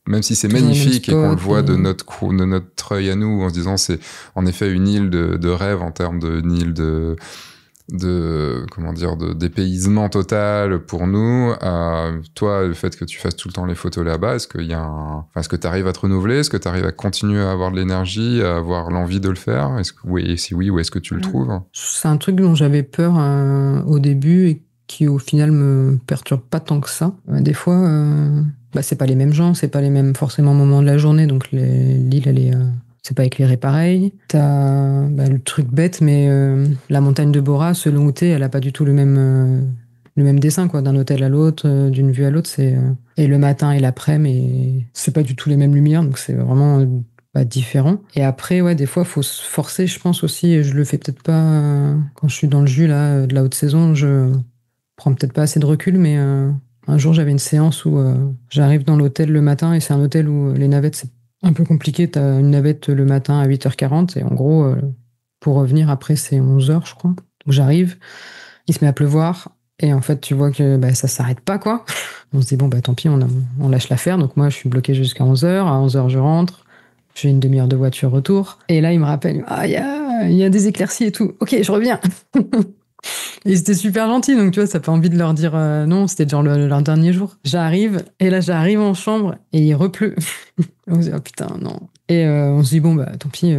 Même si c'est magnifique et qu'on le voit de notre œil à nous, en se disant c'est en effet une île de rêve en termes d'une île de dépaysement total pour nous. Toi, le fait que tu fasses tout le temps les photos là-bas, est-ce que tu arrives à te renouveler? Est-ce que tu arrives à continuer à avoir de l'énergie, à avoir l'envie de le faire? Oui, si oui, où est-ce que tu le trouves? C'est un truc dont j'avais peur au début et qui au final me perturbe pas tant que ça. Des fois, c'est pas les mêmes gens, c'est pas les mêmes forcément moments de la journée, donc l'île elle est c'est pas éclairé pareil. T'as le truc bête, mais la montagne de Bora, selon où t'es, elle a pas du tout le même dessin, quoi, d'un hôtel à l'autre, d'une vue à l'autre. Et le matin et l'après-midi, c'est pas du tout les mêmes lumières, donc c'est vraiment différent. Et après, ouais, des fois, faut se forcer, je pense aussi, et je le fais peut-être pas quand je suis dans le jus là, de la haute saison, je prends peut-être pas assez de recul, mais un jour, j'avais une séance où j'arrive dans l'hôtel le matin, et c'est un hôtel où les navettes, c'est un peu compliqué. T'as une navette le matin à 8h40 et en gros, pour revenir après, c'est 11h, je crois. Donc j'arrive, il se met à pleuvoir et en fait, tu vois que ça s'arrête pas, quoi. On se dit, bon, tant pis, on lâche l'affaire. Donc moi, je suis bloqué jusqu'à 11h. À 11h, je rentre. J'ai une demi-heure de voiture retour. Et là, il me rappelle, il y a des éclaircies et tout. Ok, je reviens. Et c'était super gentil, donc tu vois, ça fait envie de leur dire non, c'était genre leur dernier jour. J'arrive en chambre et il repleut. On se dit, oh putain, non. Et on se dit, bon, tant pis,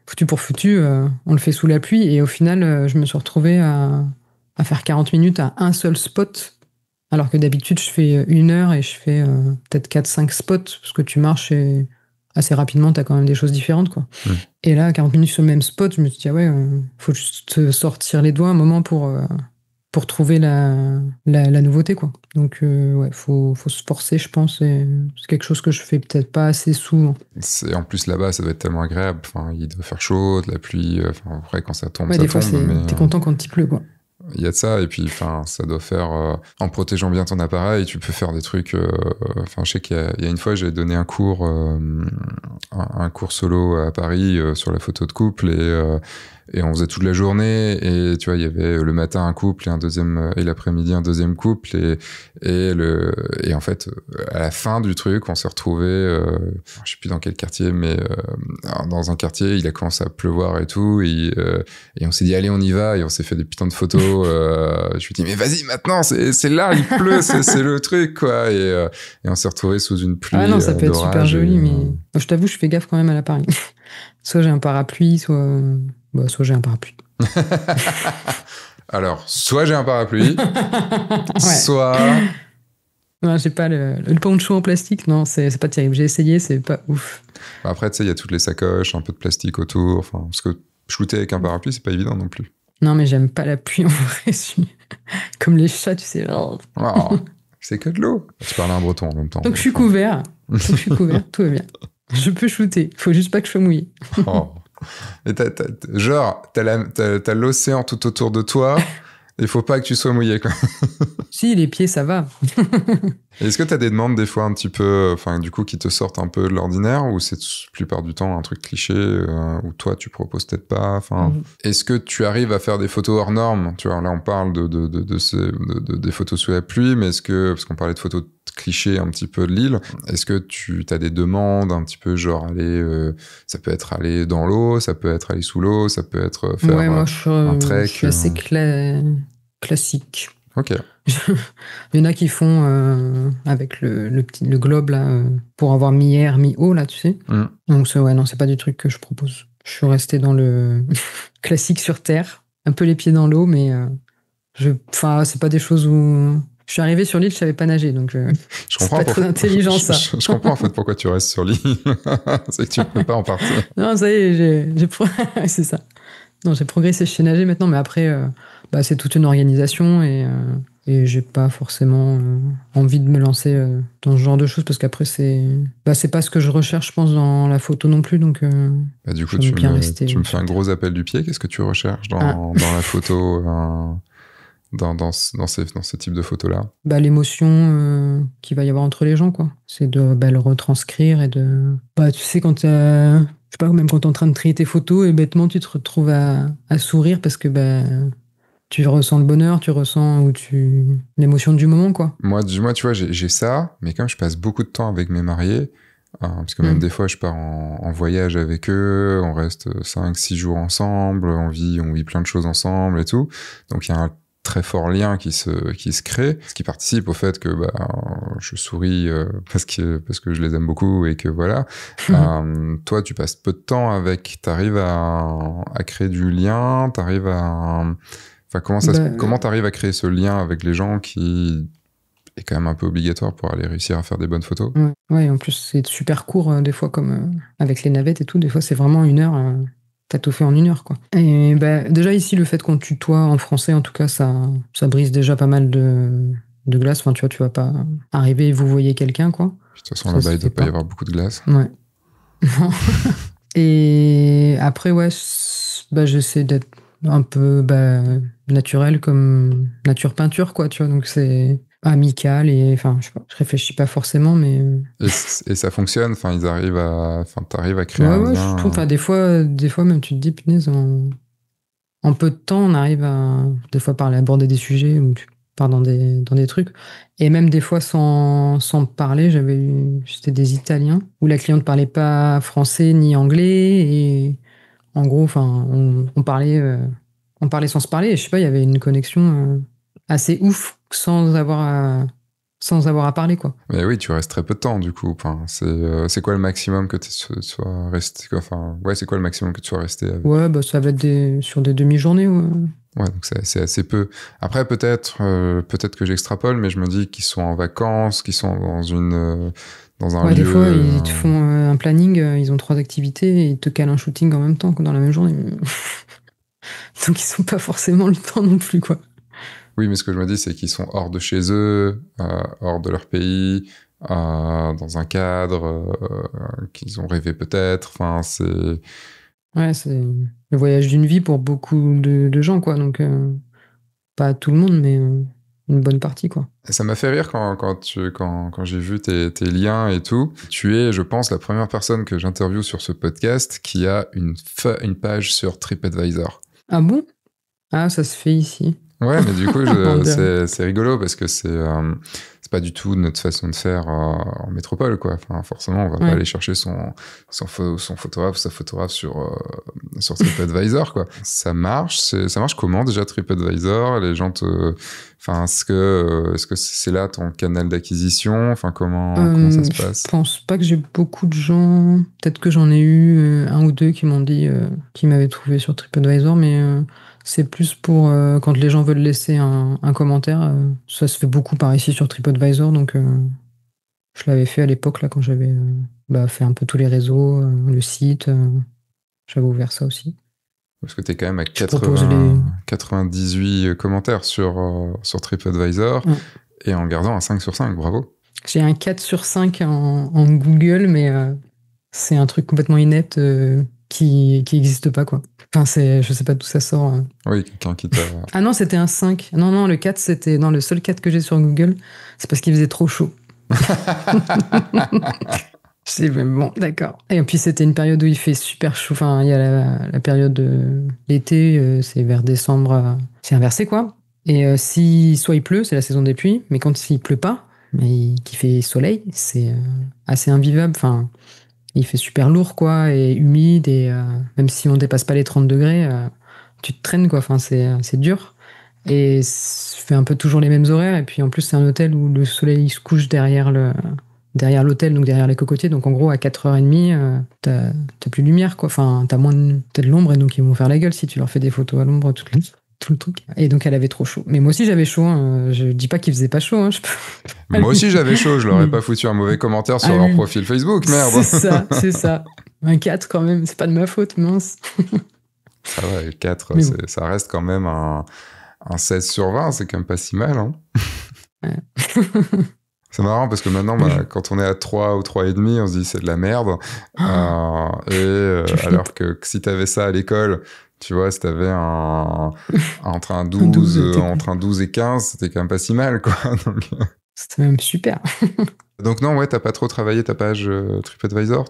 foutu pour foutu, on le fait sous la pluie. Et au final, je me suis retrouvée à faire 40 minutes à un seul spot, alors que d'habitude, je fais 1 heure et je fais peut-être 4-5 spots, parce que tu marches et assez rapidement, tu as quand même des choses différentes, quoi. Et là, 40 minutes sur le même spot, je me suis dit, ah ouais, faut juste sortir les doigts un moment pour trouver la nouveauté, quoi. Donc, ouais, faut se forcer, je pense. Et c'est quelque chose que je fais peut-être pas assez souvent. En plus, là-bas, ça doit être tellement agréable. Enfin, il doit faire chaud, de la pluie. Enfin, après, quand ça tombe, Ouais, ça des fois, tombe. Mais t'es content quand il pleut, quoi. il y a de ça. Et puis, enfin, ça doit faire... en protégeant bien ton appareil, tu peux faire des trucs... Enfin, je sais qu'il y a une fois, j'ai donné un cours, un cours solo à Paris sur la photo de couple. Et on faisait toute la journée, et tu vois, il y avait le matin un couple et l'après-midi un deuxième couple, et en fait, à la fin du truc, on s'est retrouvés, je sais plus dans quel quartier, mais dans un quartier, il a commencé à pleuvoir et tout, et on s'est dit allez, on y va, et on s'est fait des putains de photos. Je lui ai dit mais vas-y maintenant, c'est là, il pleut, c'est le truc, quoi, et on s'est retrouvés sous une pluie. Ah non, ça peut être super joli, mais je t'avoue, je fais gaffe quand même à l'appareil. Soit j'ai un parapluie, soit j'ai un parapluie. Alors, soit j'ai un parapluie, ouais. soit... Non, j'ai pas le poncho en plastique, non, c'est pas terrible. J'ai essayé, c'est pas ouf. Après, tu sais, il y a toutes les sacoches, un peu de plastique autour, enfin, parce que shooter avec un parapluie, c'est pas évident non plus. Non, mais j'aime pas la pluie en vrai. Comme les chats, tu sais. Oh, c'est que de l'eau. Tu parles un breton en même temps. Donc je suis couvert. Tout va bien. Je peux shooter. Faut juste pas que je sois mouillé. Oh. Et t'as l'océan tout autour de toi. Il faut pas que tu sois mouillé, quoi. Si, les pieds, ça va. Est-ce que t'as des demandes des fois un petit peu, enfin, du coup, qui te sortent un peu de l'ordinaire, ou c'est la plupart du temps un truc cliché, où toi tu proposes peut-être pas, enfin. Est-ce que tu arrives à faire des photos hors normes? Tu vois, là on parle des photos sous la pluie, mais parce qu'on parlait de photos clichés un petit peu de l'île, est-ce que tu as des demandes un petit peu genre ça peut être aller dans l'eau, ça peut être aller sous l'eau, ça peut être faire un trek? Je suis assez classique. Ok. Il y en a qui font avec le globe là, pour avoir mi-air, mi-eau là, tu sais. Donc non, c'est pas du truc que je propose. Je suis resté dans le classique sur terre, un peu les pieds dans l'eau, mais c'est pas des choses où... Je suis arrivé sur l'île, je savais pas nager, donc je comprends c'est pas très intelligent, ça. Je comprends en fait pourquoi tu restes sur l'île. C'est que tu peux pas en partir. Non, ça y est, c'est ça. Non, j'ai progressé, je sais nager maintenant, mais après, c'est toute une organisation, et j'ai pas forcément envie de me lancer dans ce genre de choses, parce qu'après, c'est pas ce que je recherche, je pense, dans la photo non plus, donc du coup, tu me fais un gros appel du pied. Qu'est-ce que tu recherches dans la photo, dans ce type de photos-là? L'émotion qu'il va y avoir entre les gens, quoi. C'est de le retranscrire, et de... tu sais, quand je sais pas, même quand t'es en train de trier tes photos, et bêtement, tu te retrouves à sourire, parce que tu ressens le bonheur, tu ressens l'émotion du moment, quoi. Moi, tu vois, j'ai ça, mais comme je passe beaucoup de temps avec mes mariés, parce que même des fois, je pars en voyage avec eux, on reste 5-6 jours ensemble, on vit plein de choses ensemble et tout. Donc, il y a un très fort lien qui se crée, ce qui participe au fait que je souris parce que je les aime beaucoup, et que voilà. Toi, tu passes peu de temps avec, t'arrives à créer du lien, t'arrives à... Enfin, comment t'arrives à créer ce lien avec les gens qui est quand même un peu obligatoire pour aller réussir à faire des bonnes photos? Ouais, en plus, c'est super court, des fois, comme avec les navettes et tout. Des fois, c'est vraiment 1 heure. T'as tout fait en 1 heure, quoi. Et déjà, ici, le fait qu'on tutoie en français, en tout cas, ça brise déjà pas mal de glace. Enfin, tu vois, tu vas pas arriver et vous voyez quelqu'un, quoi. De toute façon, là-bas, il doit pas y avoir beaucoup de glace. Ouais. Et après, j'essaie d'être un peu naturel, comme nature peinture, quoi, tu vois. Donc, c'est amical, et enfin, je sais pas, je réfléchis pas forcément, mais... Et ça fonctionne, enfin, t'arrives à créer un lien. Je trouve, des fois même, tu te dis, punaise, en peu de temps, on arrive à, des fois, aborder des sujets où tu pars dans des trucs. Et même des fois, sans parler, c'était des Italiens, où la cliente parlait pas français ni anglais, et en gros, enfin, on parlait sans se parler, et je sais pas, il y avait une connexion assez ouf, sans avoir à parler, quoi. Mais oui, tu restes très peu de temps, du coup. Enfin, c'est quoi le maximum que tu sois resté, enfin, ouais, c'est quoi le maximum que tu sois resté avec? Ouais, ça va être sur des demi-journées, ouais. Ouais, donc c'est assez peu. Après, peut-être que j'extrapole, mais je me dis qu'ils sont en vacances, qu'ils sont dans un Ouais, des lieu. fois, ils te font un planning, ils ont 3 activités et ils te calent un shooting en même temps, quoi, dans la même journée. Donc, ils sont pas forcément le temps non plus, quoi. Oui, mais ce que je me dis, c'est qu'ils sont hors de chez eux, hors de leur pays, dans un cadre qu'ils ont rêvé peut-être. Enfin, c'est... Ouais, c'est le voyage d'une vie pour beaucoup de gens, quoi. Donc, pas tout le monde, mais une bonne partie, quoi. Et ça m'a fait rire quand j'ai vu tes liens et tout. Tu es, je pense, la première personne que j'interviewe sur ce podcast qui a une page sur TripAdvisor. Ah bon? Ah, ça se fait ici. Ouais, mais du coup, On dirait. c'est rigolo parce que c'est pas du tout notre façon de faire en métropole, quoi. Enfin, forcément, on va pas Ouais. aller chercher son photographe ou sa photographe sur TripAdvisor, quoi. Ça marche comment déjà TripAdvisor? Les gens enfin, est-ce que c'est là ton canal d'acquisition? Enfin, comment ça se passe? Je pense pas que j'ai beaucoup de gens. Peut-être que j'en ai eu un ou deux qui m'ont dit qu'ils m'avaient trouvé sur TripAdvisor, mais c'est plus pour quand les gens veulent laisser un commentaire. Ça se fait beaucoup par ici sur TripAdvisor, donc je l'avais fait à l'époque là quand j'avais fait un peu tous les réseaux, le site. J'avais ouvert ça aussi. Parce que t'es quand même à Je propose les. 98 commentaires sur TripAdvisor Ouais. et en gardant un 5 sur 5, bravo. J'ai un 4 sur 5 en Google, mais c'est un truc complètement inepte qui n'existe pas, quoi. Enfin, je sais pas d'où ça sort. Oui, quelqu'un qui t'a... Ah non, c'était un 5. Non, le 4, c'était. Non, le seul 4 que j'ai sur Google, c'est parce qu'il faisait trop chaud. Je dis, mais bon, d'accord. Et puis, c'était une période où il fait super chaud. Enfin, il y a la période de l'été, c'est vers décembre. C'est inversé, quoi. Et si soit il pleut, c'est la saison des pluies, mais quand il pleut pas, mais qu'il fait soleil, c'est assez invivable. Enfin, il fait super lourd, quoi, et humide, et même si on dépasse pas les 30 degrés, tu te traînes, quoi. Enfin, c'est dur. Et je fais un peu toujours les mêmes horaires, et puis en plus, c'est un hôtel où le soleil se couche derrière l'hôtel, donc derrière les cocotiers. Donc en gros, à 4h30, t'as plus de lumière, quoi. Enfin, t'as de l'ombre, et donc ils vont faire la gueule si tu leur fais des photos à l'ombre tout le truc. Et donc elle avait trop chaud. Mais moi aussi j'avais chaud, hein. Je dis pas qu'il faisait pas chaud, hein. Moi aussi j'avais chaud, je leur ai Mais- pas foutu un mauvais commentaire sur Ah leur oui. profil Facebook, merde. C'est ça. Un 4 quand même, c'est pas de ma faute, mince. Ça va, le 4, Mais bon. ça reste quand même un 16 sur 20, c'est quand même pas si mal, hein. Ouais. C'est marrant parce que maintenant, quand on est à 3 ou 3,5, on se dit c'est de la merde. Alors que si t'avais ça à l'école, tu vois, si t'avais entre un 12, entre un 12 et 15, c'était quand même pas si mal, quoi. C'était même super. Donc non, ouais, t'as pas trop travaillé ta page TripAdvisor.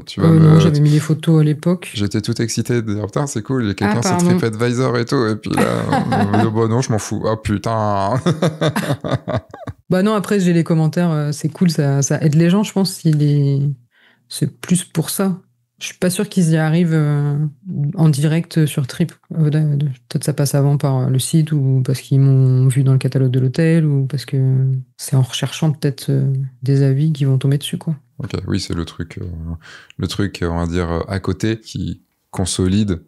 Tu vas Non, j'avais mis les photos à l'époque. J'étais tout excité de dire putain, c'est cool, il y a quelqu'un sur pardon. TripAdvisor et tout. Et puis là, bon, non, je m'en fous. Oh putain. Bah non, après j'ai les commentaires, c'est cool, ça aide les gens, je pense. C'est plus pour ça. Je suis pas sûr qu'ils y arrivent en direct sur Trip. Peut-être ça passe avant par le site ou parce qu'ils m'ont vu dans le catalogue de l'hôtel ou parce que c'est en recherchant peut-être des avis qu'ils vont tomber dessus, quoi. Ok, oui, c'est le truc, on va dire, à côté qui consolide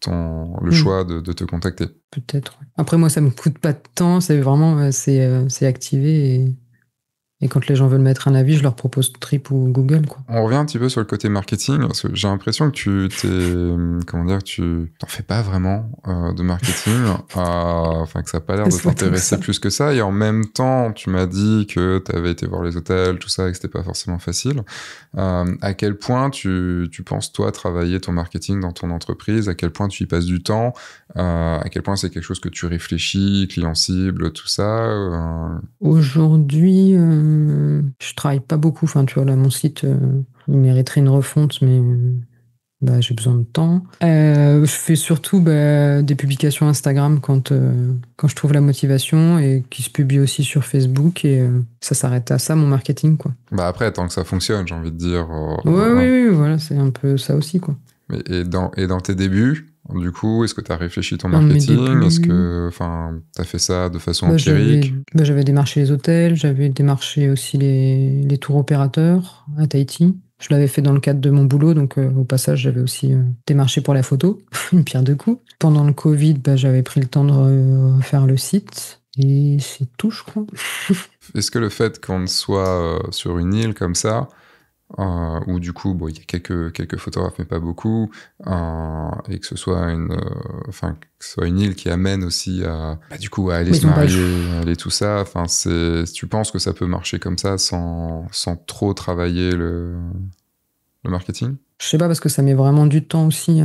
le choix de te contacter. Peut-être. Après, moi, ça me coûte pas de temps, c'est vraiment, c'est activé et quand les gens veulent mettre un avis, je leur propose Trip ou Google, quoi. On revient un petit peu sur le côté marketing, parce que j'ai l'impression que tu t'en fais pas vraiment de marketing, enfin que ça a pas l'air de t'intéresser plus que ça, et en même temps, tu m'as dit que tu avais été voir les hôtels, tout ça, et que c'était pas forcément facile. À quel point tu penses, toi, travailler ton marketing dans ton entreprise, à quel point tu y passes du temps, à quel point c'est quelque chose que tu réfléchis, client cible, tout ça Aujourd'hui, je travaille pas beaucoup. Enfin, tu vois, là, mon site, il mériterait une refonte, mais j'ai besoin de temps. Je fais surtout des publications Instagram quand je trouve la motivation et qui se publient aussi sur Facebook. Et ça s'arrête à ça, mon marketing, quoi. Bah après, tant que ça fonctionne, j'ai envie de dire. Oui, voilà, c'est un peu ça aussi, quoi. Et dans tes débuts, du coup, est-ce que tu as réfléchi ton marketing? Est-ce que tu as fait ça de façon empirique? J'avais démarché les hôtels, j'avais démarché aussi les tours opérateurs à Tahiti. Je l'avais fait dans le cadre de mon boulot, donc au passage, j'avais aussi démarché pour la photo, une pierre deux coups. Pendant le Covid, j'avais pris le temps de refaire le site. Et c'est tout, je crois. Est-ce que le fait qu'on soit sur une île comme ça, où du coup, il y a quelques photographes, mais pas beaucoup, et que ce soit une île qui amène aussi à aller se marier, aller tout ça. Enfin, tu penses que ça peut marcher comme ça sans trop travailler le marketing? Je sais pas, parce que ça met vraiment du temps aussi.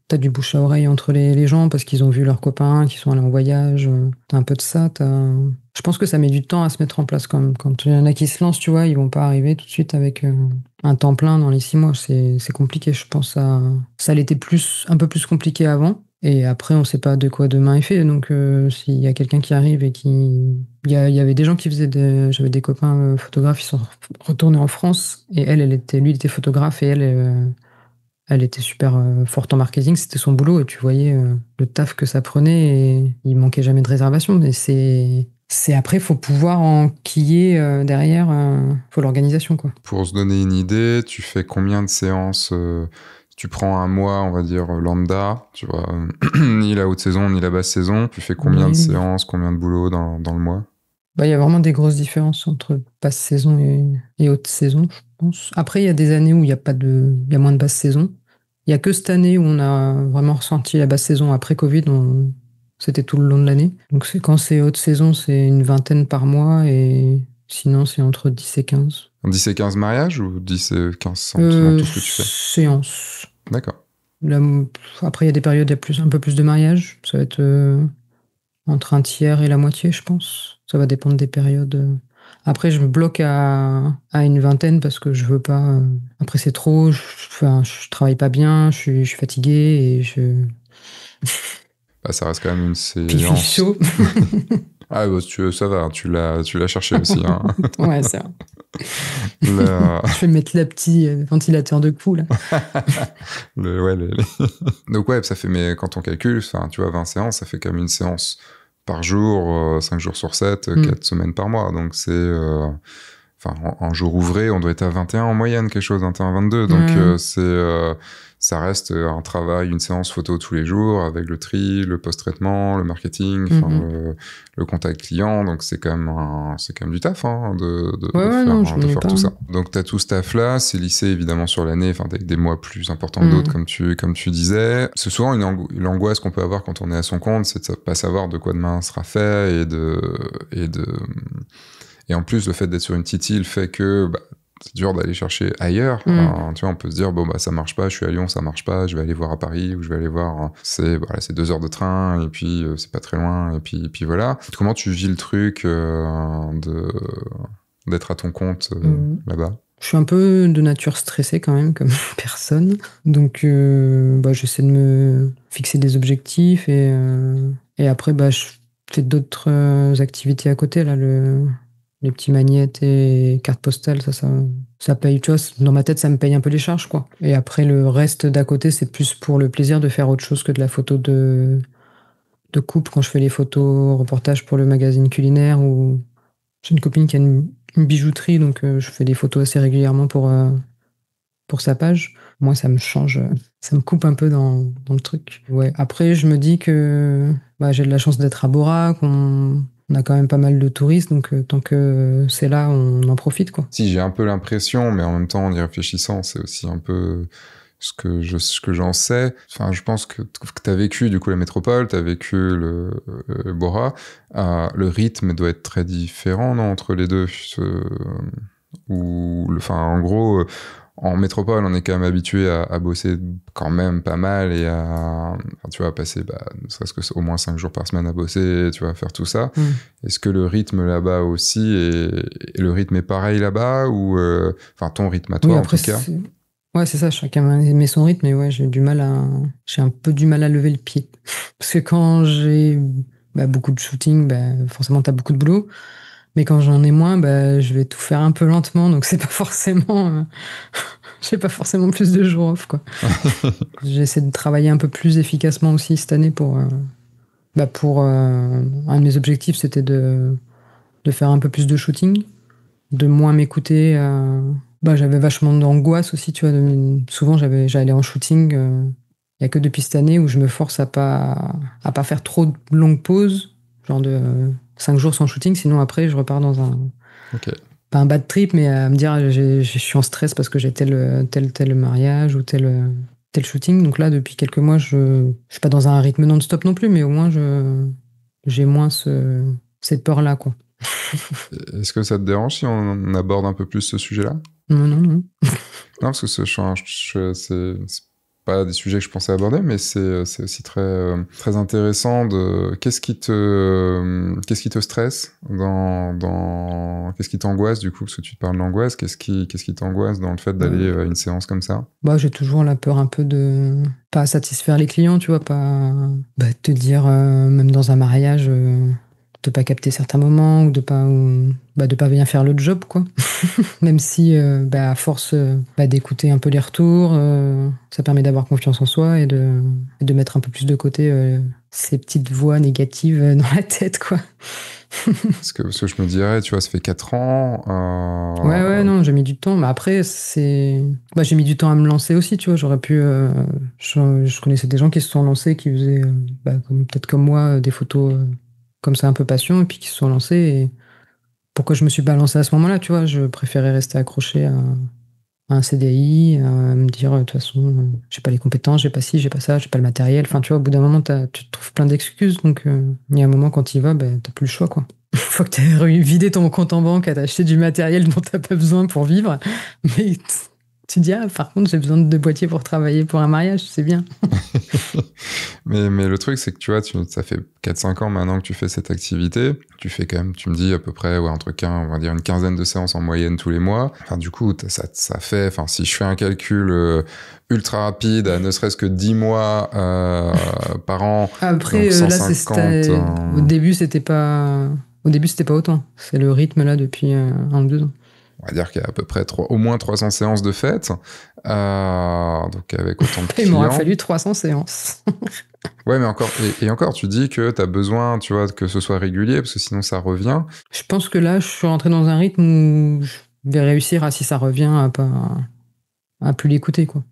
T'as du bouche à oreille entre les gens parce qu'ils ont vu leurs copains qui sont allés en voyage. T'as un peu de ça. Je pense que ça met du temps à se mettre en place quand même. Quand il y en a qui se lancent, tu vois, ils vont pas arriver tout de suite avec un temps plein dans les 6 mois. C'est compliqué, je pense. Ça l'était un peu plus compliqué avant. Et après, on sait pas de quoi demain est fait. Donc, s'il y a quelqu'un qui arrive et il y avait des gens qui faisaient j'avais des copains photographes, ils sont retournés en France. Et lui, il était photographe et elle était super forte en marketing. C'était son boulot et tu voyais le taf que ça prenait et il manquait jamais de réservation. Mais après, faut pouvoir enquiller derrière, faut l'organisation, quoi. Pour se donner une idée, tu fais combien de séances tu prends un mois, on va dire, lambda, tu vois, ni la haute saison, ni la basse saison. Tu fais combien de séances, combien de boulot dans le mois? Il y a vraiment des grosses différences entre basse saison et haute saison, je pense. Après, il y a des années où il y a moins de basse saison. Il y a que cette année où on a vraiment ressenti la basse saison après Covid. C'était tout le long de l'année. Donc quand c'est haute saison, c'est une vingtaine par mois et sinon, c'est entre 10 et 15. 10 et 15 mariages ou 10 et 15 selon tout ce que tu fais? Séances. D'accord. Après, il y a des périodes, il y a un peu plus de mariages. Ça va être entre un tiers et la moitié, je pense. Ça va dépendre des périodes. Après, je me bloque à une vingtaine parce que je veux pas. Après, c'est trop. Je travaille pas bien. Je suis fatigué et ça reste quand même une séance. Puis je suis chaud. Ah, ça va, tu l'as cherché aussi. Hein. Ouais, c'est vrai. Je vais mettre le petit ventilateur de cou, là. Donc, ouais, ça fait, mais quand on calcule, tu vois, 20 séances, ça fait quand même une séance par jour, 5 jours sur 7, 4 semaines par mois. Donc, c'est. En jour ouvré, on doit être à 21 en moyenne, quelque chose, 21, 22. Donc, ça reste un travail, une séance photo tous les jours avec le tri, le post-traitement, le marketing, le contact client. Donc, c'est quand même du taf de faire tout ça. Donc, tu as tout ce taf-là. C'est lissé évidemment sur l'année, avec des mois plus importants que d'autres, comme tu disais. C'est souvent l'angoisse qu'on peut avoir quand on est à son compte, c'est de ne pas savoir de quoi demain sera fait et en plus, le fait d'être sur une petite île fait que c'est dur d'aller chercher ailleurs. Tu vois, on peut se dire, ça marche pas, je suis à Lyon, ça marche pas, je vais aller voir à Paris, ou je vais aller voir... C'est 2 heures de train, et puis c'est pas très loin, et puis voilà. Comment tu vis le truc d'être à ton compte là-bas? Je suis un peu de nature stressée quand même, comme personne. Donc, j'essaie de me fixer des objectifs, et après, je fais d'autres activités à côté, là, les petits magnettes et cartes postales, ça paye, tu vois, dans ma tête, ça me paye un peu les charges, quoi. Et après, le reste d'à côté, c'est plus pour le plaisir de faire autre chose que de la photo de couple, quand je fais les photos reportages pour le magazine culinaire, ou j'ai une copine qui a une bijouterie, donc je fais des photos assez régulièrement pour sa page. Moi, ça me change, ça me coupe un peu dans le truc. Ouais. Après, je me dis que j'ai de la chance d'être à Bora, on a quand même pas mal de touristes, donc tant que c'est là, on en profite, quoi. Si, j'ai un peu l'impression, mais en même temps, en y réfléchissant, c'est aussi un peu ce que j'en sais. Je pense que tu as vécu du coup la métropole, tu as vécu le Bora. Le rythme doit être très différent, non, entre les deux. En gros, en métropole, on est quand même habitué à bosser quand même pas mal et tu vois, passer ne serait-ce que au moins 5 jours par semaine à bosser, tu vois, faire tout ça. Est-ce que le rythme là-bas aussi le rythme est pareil là-bas, ou ton rythme à toi, en tout cas? Ouais, c'est ça, chacun met son rythme, mais ouais, j'ai un peu du mal à lever le pied. Parce que quand j'ai beaucoup de shooting, forcément t'as beaucoup de boulot. Mais quand j'en ai moins, je vais tout faire un peu lentement, donc c'est pas forcément... j'ai pas forcément plus de jours off, quoi. J'essaie de travailler un peu plus efficacement aussi cette année pour un de mes objectifs, c'était de faire un peu plus de shooting, de moins m'écouter Bah, j'avais vachement d'angoisse aussi, tu vois. Souvent, j'allais en shooting. Il y a que depuis cette année où je me force à pas faire trop de longues pauses, genre de 5 jours sans shooting, sinon après, je repars dans Ok. pas un bad trip, mais à me dire, je suis en stress parce que j'ai tel mariage ou tel shooting. Donc là, depuis quelques mois, je suis pas dans un rythme non-stop non plus, mais au moins, j'ai moins cette peur-là, quoi. Est-ce que ça te dérange si on aborde un peu plus ce sujet-là? Non, non, non. Non, parce que c'est pas des sujets que je pensais aborder, mais c'est aussi très intéressant de qu'est-ce qui te stresse qu'est-ce qui t'angoisse du coup, parce que tu te parles d'angoisse, qu'est-ce qui t'angoisse dans le fait d'aller à une séance comme ça? Bah, j'ai toujours la peur un peu de pas satisfaire les clients, tu vois, pas te dire, même dans un mariage, de pas capter certains moments ou de pas bien faire le job, quoi. Même si, à force d'écouter un peu les retours, ça permet d'avoir confiance en soi et de mettre un peu plus de côté ces petites voix négatives dans la tête, quoi. Parce que je me dirais, tu vois, ça fait 4 ans. Ouais, non, j'ai mis du temps. Mais après, j'ai mis du temps à me lancer aussi, tu vois. J'aurais pu. Je connaissais des gens qui se sont lancés, qui faisaient, peut-être comme moi, des photos comme ça, un peu passion, et puis qui se sont lancés. Et pourquoi je me suis pas lancé à ce moment-là, tu vois? Je préférais rester accroché à un CDI, à me dire, de toute façon, j'ai pas les compétences, j'ai pas ci, j'ai pas ça, j'ai pas le matériel. Enfin, tu vois, au bout d'un moment, tu te trouves plein d'excuses. Donc, il y a un moment, quand il va, t'as plus le choix, quoi. Faut que tu aies vidé ton compte en banque, à t'acheter du matériel dont t'as pas besoin pour vivre. Mais tu dis, ah, par contre, j'ai besoin de 2 boîtiers pour travailler pour un mariage, c'est bien. Mais le truc, c'est que tu vois, ça fait 4-5 ans maintenant que tu fais cette activité. Tu fais quand même, tu me dis à peu près, ouais, on va dire une quinzaine de séances en moyenne tous les mois. Enfin, du coup, ça fait, enfin, si je fais un calcul ultra rapide, à ne serait-ce que 10 mois par an. Après, donc là, 150, au début, c'était pas autant. C'est le rythme, là, depuis 1 ou 2 ans. On va dire qu'il y a à peu près au moins 300 séances de fête. Donc avec autant de clients. Il m'aurait fallu 300 séances. Ouais, mais encore, et encore, tu dis que tu as besoin, tu vois, que ce soit régulier, parce que sinon ça revient. Je pense que là, je suis rentré dans un rythme où je vais réussir si ça revient, à plus l'écouter, quoi.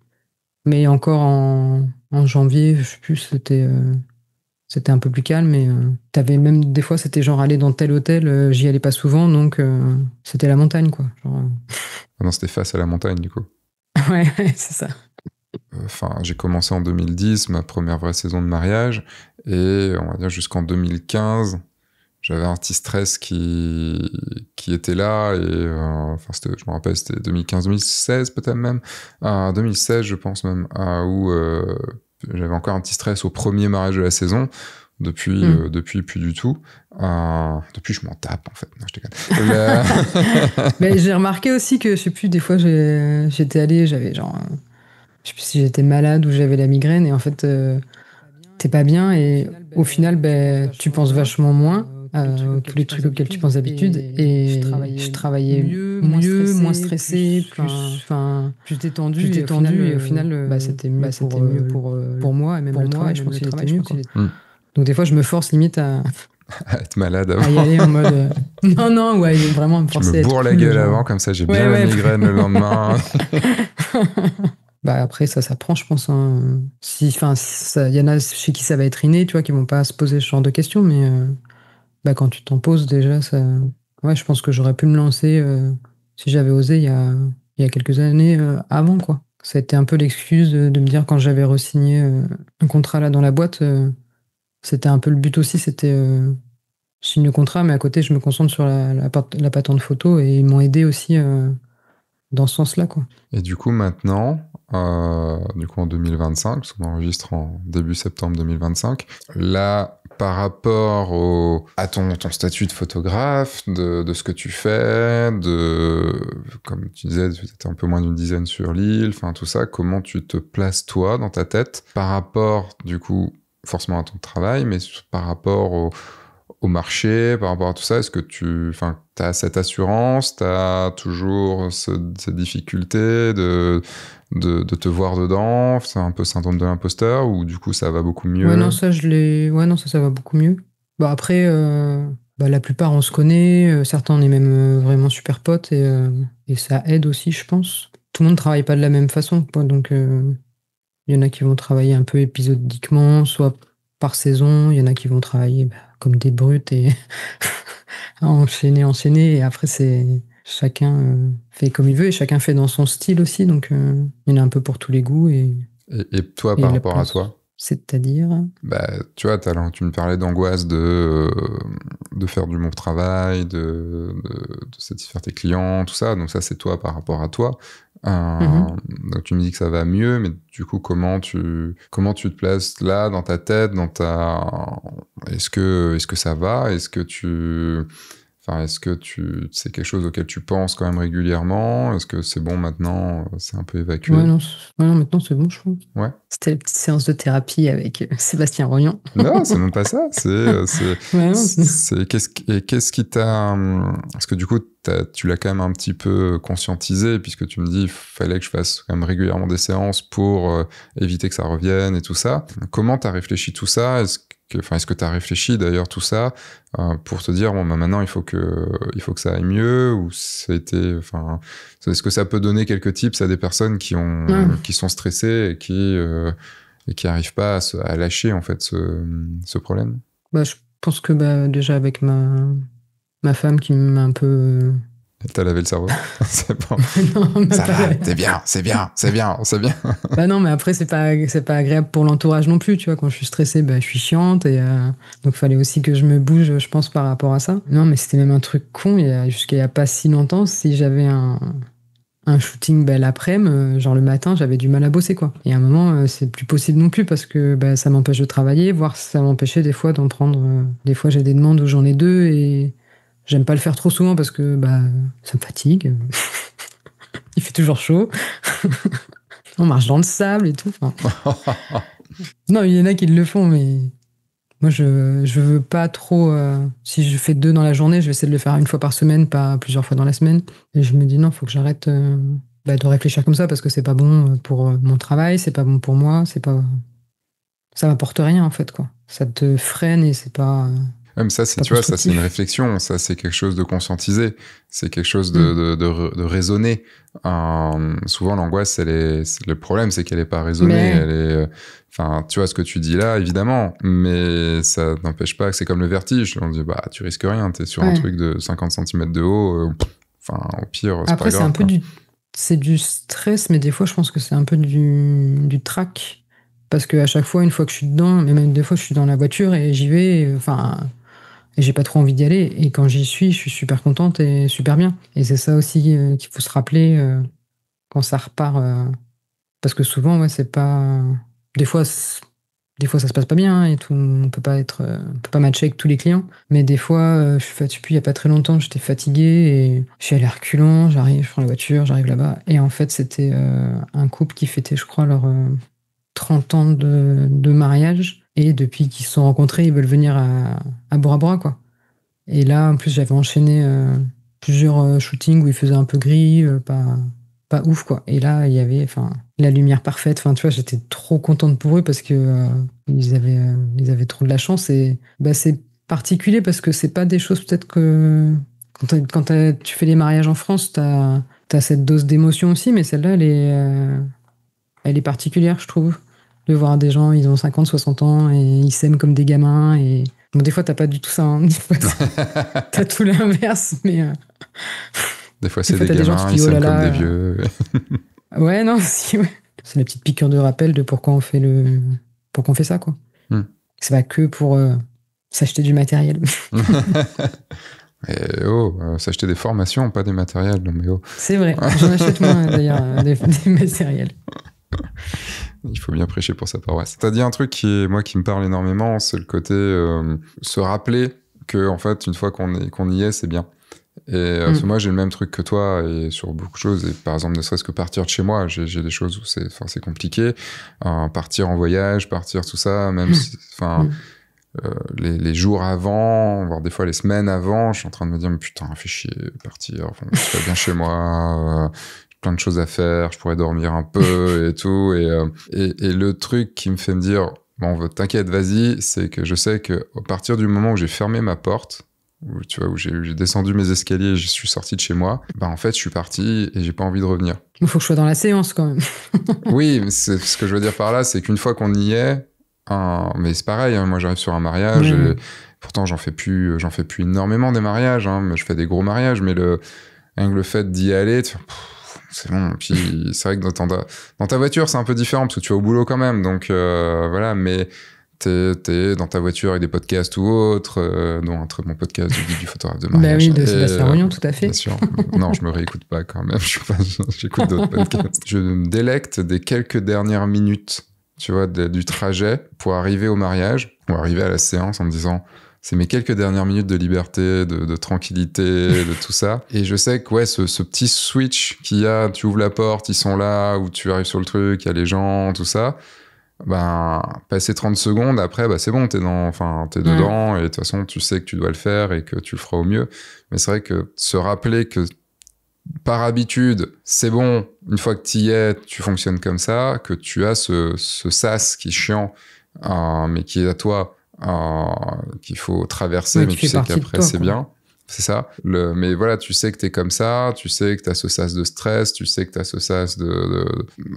Mais encore en janvier, je sais plus, c'était un peu plus calme, mais t'avais même des fois, c'était genre aller dans tel hôtel, j'y allais pas souvent, donc c'était la montagne, quoi. Genre, Ah non, c'était face à la montagne, du coup. ouais, c'est ça. Enfin, j'ai commencé en 2010, ma première vraie saison de mariage, et on va dire jusqu'en 2015, j'avais un petit stress qui était là, et enfin, je me rappelle, c'était 2015-2016 peut-être même, 2016 je pense même, où j'avais encore un petit stress au premier mariage de la saison. Depuis plus du tout. Depuis, je m'en tape, en fait. Non, je déconne. Mais j'ai remarqué aussi que, je sais plus, des fois, j'étais allée, j'avais genre, je sais plus si j'étais malade ou j'avais la migraine, et en fait, t'es pas bien, et au final, tu penses vachement moins à tous les trucs auxquels tu penses d'habitude, et je travaillais mieux, moins stressé, plus détendu, et au final, c'était mieux pour moi, et même le travail, je pense qu'il était mieux, quoi. Donc des fois, je me force limite à être malade avant. à y aller en mode non, ouais, vraiment me forcer. Je me bourre la gueule avant, comme ça j'ai bien la migraine le lendemain. Après, ça s'apprend, je pense. Hein. Il y en a chez qui ça va être inné, tu vois, qui vont pas se poser ce genre de questions, mais quand tu t'en poses déjà, ça. Ouais, je pense que j'aurais pu me lancer si j'avais osé il y a quelques années avant, quoi. Ça a été un peu l'excuse de me dire, quand j'avais re-signé un contrat là dans la boîte, c'était un peu le but aussi, c'était je signe le contrat, mais à côté, je me concentre sur la patente photo, et ils m'ont aidé aussi dans ce sens-là, quoi. Et du coup, maintenant, en 2025, parce qu'on enregistre en début septembre 2025, là, par rapport à ton statut de photographe, de ce que tu fais, comme tu disais, tu étais un peu moins d'une dizaine sur l'île, enfin tout ça, comment tu te places toi dans ta tête par rapport, du coup, forcément à ton travail, mais par rapport au marché, par rapport à tout ça, est-ce que tu as cette assurance, tu as toujours cette difficulté de te voir dedans, c'est un peu syndrome de l'imposteur, ou du coup ça va beaucoup mieux? Ouais, non, ça, ça va beaucoup mieux. Après, bah, la plupart, on se connaît. Certains, on est même vraiment super potes et ça aide aussi, je pense. Tout le monde travaille pas de la même façon, quoi. Donc, il y en a qui vont travailler un peu épisodiquement, soit par saison. Il y en a qui vont travailler bah, comme des brutes et enchaîner. Et après, c'est chacun fait comme il veut et chacun fait dans son style aussi. Donc, il y en a un peu pour tous les goûts Et toi, et par la rapport à place. toi? C'est-à-dire, Bah, tu vois, tu me parlais d'angoisse de faire du bon travail, de satisfaire tes clients, tout ça. Donc ça, c'est toi par rapport à toi. Mhm. Donc tu me dis que ça va mieux, mais du coup, comment tu te places là dans ta tête, est-ce que ça va? Est-ce que c'est quelque chose auquel tu penses quand même régulièrement? Est-ce que c'est bon maintenant? C'est un peu évacué? Ouais, non, maintenant c'est bon, je trouve. Ouais. C'était la petite séance de thérapie avec Sébastien Rognan. Non, c'est même pas ça. Ouais, non, Qu'est-ce qui t'a, parce que du coup, tu l'as quand même un petit peu conscientisé, puisque tu me dis, il fallait que je fasse quand même régulièrement des séances pour éviter que ça revienne et tout ça. Comment t'as réfléchi tout ça? Est-ce que t'as réfléchi d'ailleurs tout ça pour te dire, bon, bah, maintenant, il faut que ça aille mieux, ou est-ce que ça peut donner quelques tips à des personnes ouais. qui sont stressées et qui arrivent pas à lâcher en fait ce problème? Bah, je pense que bah, déjà avec ma femme qui m'a un peu... T'as lavé le cerveau? C'est bon. non, Ça va, c'est bien. Bah non, mais après, c'est pas agréable pour l'entourage non plus, tu vois. Quand je suis stressée, bah, je suis chiante et donc fallait aussi que je me bouge, je pense, par rapport à ça. Non, mais c'était même un truc con, jusqu'à il y a pas si longtemps, si j'avais un shooting bah, l'après-midi, genre le matin, j'avais du mal à bosser, quoi. Et à un moment, c'est plus possible non plus parce que bah, ça m'empêche de travailler, voire ça m'empêchait des fois d'en prendre. Des fois, j'ai des demandes où j'en ai deux et j'aime pas le faire trop souvent parce que bah, ça me fatigue. Il fait toujours chaud. On marche dans le sable et tout. Enfin, non, il y en a qui le font, mais moi, je veux pas trop. Si je fais deux dans la journée, je vais essayer de le faire une fois par semaine, pas plusieurs fois dans la semaine. Et je me dis non, faut que j'arrête bah, de réfléchir comme ça parce que c'est pas bon pour mon travail, c'est pas bon pour moi, c'est pas. Ça m'apporte rien en fait, quoi. Ça te freine et c'est pas. Même ça, C'est pas tu vois, ça c'est une constructif. réflexion, ça c'est quelque chose de conscientisé, c'est quelque chose Mm. de raisonné. Souvent l'angoisse, le problème, c'est qu'elle est pas raisonnée, Mais tu vois ce que tu dis là, évidemment, mais ça n'empêche pas que c'est comme le vertige. On dit, bah, tu risques rien, t'es sur un ouais. truc de 50 cm de haut, au pire, c'est pas Après, c'est grave, un peu quoi. c'est du stress, mais des fois, je pense que c'est un peu du trac. Parce qu'à chaque fois, une fois que je suis dedans, mais même des fois, je suis dans la voiture et j'y vais, enfin, et j'ai pas trop envie d'y aller. Et quand j'y suis, je suis super contente et super bien. Et c'est ça aussi qu'il faut se rappeler quand ça repart. Parce que souvent, ouais, c'est pas. Des fois, des fois, ça se passe pas bien hein, et tout. On peut pas matcher avec tous les clients. Mais des fois, je suis fatigué. Il y a pas très longtemps, j'étais fatiguée et je suis allé à reculons. J'arrive, je prends la voiture, j'arrive là-bas. Et en fait, c'était un couple qui fêtait, je crois, leur 30 ans de mariage. Et depuis qu'ils se sont rencontrés, ils veulent venir à Bora Bora, quoi. Et là, en plus, j'avais enchaîné plusieurs shootings où il faisait un peu gris, pas ouf, quoi. Et là, il y avait, enfin, la lumière parfaite. Enfin, tu vois, j'étais trop contente pour eux parce que ils avaient trop de la chance. Et bah, c'est particulier parce que c'est pas des choses peut-être que tu fais les mariages en France, t'as cette dose d'émotion aussi, mais celle-là, elle est particulière, je trouve. De voir des gens, ils ont 50, 60 ans et ils s'aiment comme des gamins. Et bon, des fois, t'as pas du tout ça. Hein. Des fois, t'as tout l'inverse. Mais Des fois, des c'est fois, des t'as des gens qui gamins, te ils disent oh là s'aiment comme des là. vieux. Ouais, non, si, ouais. C'est la petite piqûre de rappel de pourquoi on fait ça, quoi. Hmm. C'est pas que pour s'acheter du matériel. Et s'acheter des formations, pas des matériels, non mais oh. C'est vrai. J'en achète moins, d'ailleurs, des matériels. Il faut bien prêcher pour sa paroisse. T'as dit un truc qui me parle énormément, c'est le côté se rappeler que en fait une fois qu'on y est, c'est bien. Et parce que moi j'ai le même truc que toi et sur beaucoup de choses. Et par exemple, ne serait-ce que partir de chez moi, j'ai des choses où c'est compliqué. Partir en voyage, partir tout ça, même si, les jours avant, voire des fois les semaines avant, je suis en train de me dire mais putain, fais chier, partir. Enfin, je serais bien chez moi. Plein de choses à faire, je pourrais dormir un peu et tout. Et le truc qui me fait me dire, bon, t'inquiète, vas-y, c'est que je sais que à partir du moment où j'ai fermé ma porte, où, tu vois, où j'ai descendu mes escaliers et je suis sorti de chez moi, en fait, je suis parti et j'ai pas envie de revenir. Il faut que je sois dans la séance quand même. Oui, mais ce que je veux dire par là, c'est qu'une fois qu'on y est, mais c'est pareil, hein, moi j'arrive sur un mariage, et pourtant j'en fais plus énormément des mariages, hein, mais je fais des gros mariages, mais rien que le fait d'y aller, c'est bon. Puis c'est vrai que dans ta voiture, c'est un peu différent parce que tu vas au boulot quand même, donc voilà, mais t'es dans ta voiture avec des podcasts ou autres, dont un très bon podcast du guide du photographe de mariage. Bah oui, de Sébastien Rognon, tout à fait. Bien sûr. Non, je me réécoute pas quand même. J'écoute d'autres podcasts. Je me délecte des quelques dernières minutes, tu vois, du trajet pour arriver au mariage ou arriver à la séance en me disant, c'est mes quelques dernières minutes de liberté, de tranquillité, de tout ça. Et je sais que ouais, ce petit switch qu'il y a, tu ouvres la porte, ils sont là, ou tu arrives sur le truc, il y a les gens, tout ça. Passer 30 secondes, après, c'est bon, t'es dedans, et de toute façon, tu sais que tu dois le faire et que tu le feras au mieux. Mais c'est vrai que se rappeler que, par habitude, c'est bon, une fois que t'y es, tu fonctionnes comme ça, que tu as ce sas qui est chiant, mais qui est à toi, qu'il faut traverser, mais tu sais qu'après, c'est bien. C'est ça. Mais voilà, tu sais que t'es comme ça, tu sais que t'as ce sas de stress, tu sais que t'as ce sas